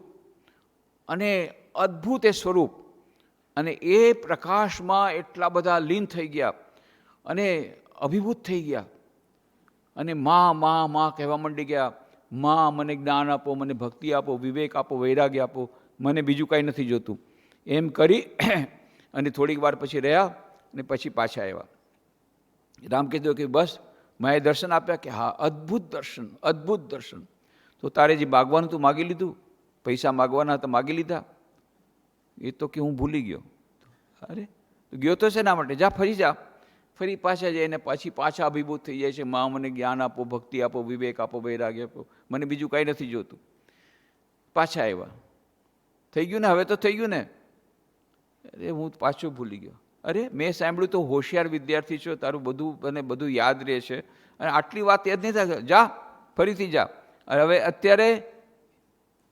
અને અદ્ભુત એ સ્વરૂપ. અને એ પ્રકાશમાં એટલા બધા લીન થઈ ગયા અને અભિભૂત થઈ ગયા. અને મા મા મા કહેવા માંડી ગયા, મા મને જ્ઞાન આપો, મને ભક્તિ આપો, વિવેક આપો, વૈરાગ્ય આપો, મને બીજું કાંઈ નથી જોતું. એમ કરી અને થોડીક વાર પછી રહ્યા અને પછી પાછા આવ્યા. રામ કીધું કે બસ મેં દર્શન આપ્યા કે હા, અદ્ભુત દર્શન, અદ્ભુત દર્શન. તો તારે જે માગવાનું તું માગી લીધું, પૈસા માગવાના હતા માગી લીધા? એ તો કે હું ભૂલી ગયો. અરે ગયો તો શેના માટે? જા ફરી જા. ફરી પાછા જઈને પાછા અભિભૂત થઈ જાય છે. માં મને જ્ઞાન આપો, ભક્તિ આપો, વિવેક આપો, વૈરાગ્ય આપો, મને બીજું કાંઈ નથી જોતું. પાછા આવ્યા. થઈ ગયું ને? હવે તો થઈ ગયું ને? અરે હું પાછું ભૂલી ગયો. અરે મેં સાંભળ્યું તો હોશિયાર વિદ્યાર્થી છો, તારું બધું યાદ રહે છે, અને આટલી વાત યાદ નહીં થાય. જા ફરીથી જા. હવે અત્યારે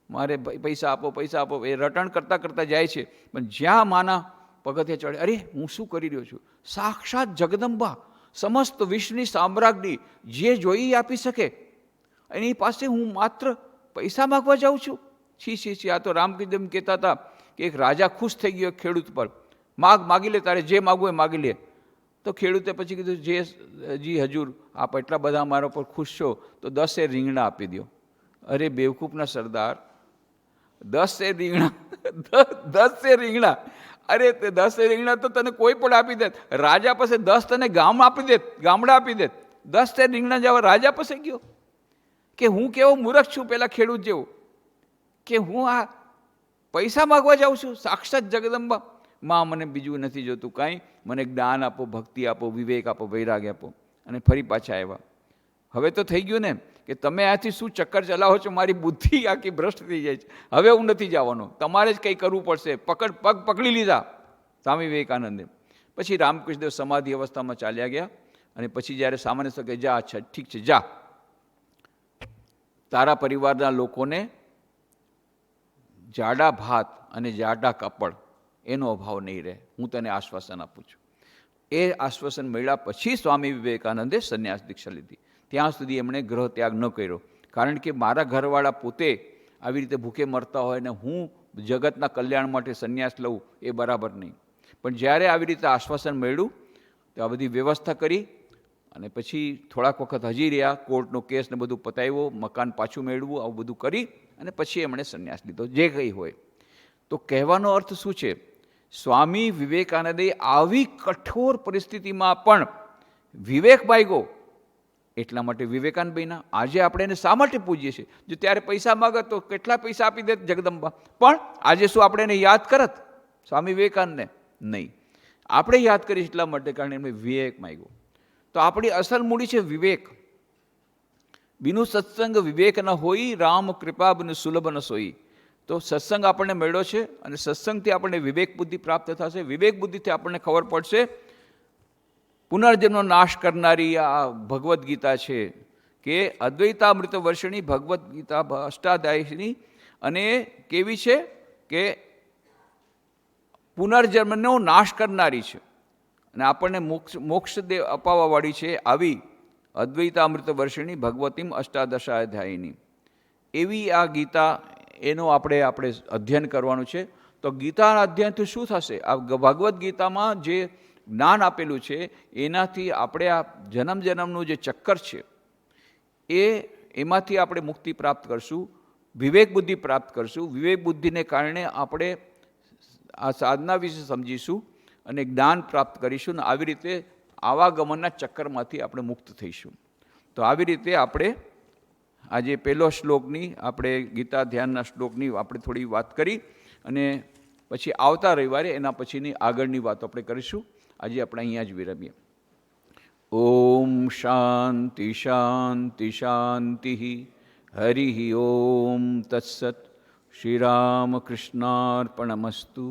મારે પૈસા આપો, પૈસા આપો, એ રટણ કરતાં કરતાં જાય છે. પણ જ્યાં માના પગથિયે ચડે, અરે હું શું કરી રહ્યો છું? સાક્ષાત જગદંબા, સમસ્ત વિશ્વની સામ્રાજ્ઞી, જે જોઈ આપી શકે, એની પાસે હું માત્ર પૈસા માગવા જાઉં છું? છી. આ તો રામકૃષ્ણ કહેતા હતા કે એક રાજા ખુશ થઈ ગયો ખેડૂત પર. માગી લે, તારે જે માગવું એ માગી લે. તો ખેડૂતે પછી કીધું, જી હજુર, આપ એટલા બધા મારા પર ખુશ છો તો 10 રીંગણા આપી દો. અરે બેવકૂફના સરદાર, 10 રીંગણા, 10 રીંગણા, અરે તે 10 રીંગણા તો તને કોઈ પણ આપી દે. રાજા પાસે 10 તને ગામડા આપી દે. 10 રીંગણા જવા રાજા પાસે ગયો? કે હું કેવો મૂર્ખ છું પેલા ખેડૂત જેવો, કે હું આ પૈસા માગવા જાઉં છું? સાક્ષાત જગદંબા, માં મને બીજું નથી જોતું કાંઈ, મને જ્ઞાન આપો, ભક્તિ આપો, વિવેક આપો, વૈરાગ્ય આપો. અને ફરી પાછા આવ્યા. હવે તો થઈ ગયું ને કે તમે આથી શું ચક્કર ચલાવો છો? મારી બુદ્ધિ આખી ભ્રષ્ટ થઈ જાય છે. હવે હું નથી જવાનો, તમારે જ કંઈ કરવું પડશે. પગ પકડી લીધા સ્વામી વિવેકાનંદે. પછી રામકૃષ્ણદેવ સમાધિ અવસ્થામાં ચાલ્યા ગયા. અને પછી જ્યારે સામાન્ય શકે, જા, અચ્છા ઠીક છે, જા, તારા પરિવારના લોકોને જાડા ભાત અને જાડા કાપડ એનો અભાવ નહીં રહે, હું તને આશ્વાસન આપું છું. એ આશ્વાસન મળ્યા પછી સ્વામી વિવેકાનંદે સંન્યાસ દીક્ષા લીધી. ત્યાં સુધી એમણે ગ્રહ ત્યાગ ન કર્યો. કારણ કે મારા ઘરવાળા પોતે આવી રીતે ભૂખે મરતા હોય ને હું જગતના કલ્યાણ માટે સંન્યાસ લઉં, એ બરાબર નહીં. પણ જ્યારે આવી રીતે આશ્વાસન મળ્યું તો આ બધી વ્યવસ્થા કરી અને પછી થોડાક વખત હજી રહ્યા, કોર્ટનો કેસ ને બધું પતાવ્યો, મકાન પાછું મેળવું, આવું બધું કરી અને પછી એમણે સંન્યાસ લીધો. જે કંઈ હોય. તો કહેવાનો અર્થ શું છે? સ્વામી વિવેકાનંદે આવી કઠોર પરિસ્થિતિમાં પણ વિવેક માગ્યો, એટલા માટે વિવેકાનંદ બન્યા. આજે આપણે એને શા માટે પૂજીએ છીએ? જો ત્યારે પૈસા માગત તો કેટલા પૈસા આપી દે જગદંબા. પણ આજે શું આપણે એને યાદ કરત સ્વામી વિવેકાનંદને? નહીં. આપણે યાદ કરીએ એટલા માટે કારણ એમણે વિવેક માગ્યો. તો આપણી અસલ મૂડી છે વિવેક. બિનુ સત્સંગ વિવેક ન હોઈ, રામ કૃપા બિનુ સુલભ ન સોઈ. તો સત્સંગ આપણને મળ્યો છે અને સત્સંગથી આપણને વિવેક બુદ્ધિ પ્રાપ્ત થશે. વિવેક બુદ્ધિથી આપણને ખબર પડશે પુનર્જન્મનો નાશ કરનારી આ ભગવદ્ ગીતા છે કે અદ્વૈતામૃત વર્ષિણી ભગવદ્ ગીતા અષ્ટાધ્યાયીની, અને કેવી છે કે પુનર્જન્મનો નાશ કરનારી છે અને આપણને મોક્ષ અપાવવાવાળી છે. આવી અદ્વૈતામૃત વર્ષિણી ભગવતીમ અષ્ટાદશાધ્યાયીની એવી આ ગીતા, એનો આપણે અધ્યયન કરવાનું છે. તો ગીતાના અધ્યયનથી શું થશે? આ ભગવદ્ ગીતામાં જે જ્ઞાન આપેલું છે એનાથી આપણે આ જન્મનું જે ચક્કર છે એમાંથી આપણે મુક્તિ પ્રાપ્ત કરશું, વિવેક બુદ્ધિ પ્રાપ્ત કરશું. વિવેક બુદ્ધિને કારણે આપણે આ સાધના વિશે સમજીશું અને જ્ઞાન પ્રાપ્ત કરીશું ને આવી રીતે આવાગમનના ચક્કરમાંથી આપણે મુક્ત થઈશું. તો આવી રીતે આપણે આજે પહેલો શ્લોકની, આપણે ગીતા ધ્યાનના શ્લોકની આપણે થોડી વાત કરી અને પછી આવતા રવિવારે એના પછીની આગળની વાતો આપણે કરીશું. આજે આપણે અહીંયા જ વિરમીએ. ઓમ શાંતિ શાંતિ શાંતિ. હરિ ઓમ તત્સત. શ્રી રામકૃષ્ણાર્પણમસ્તુ.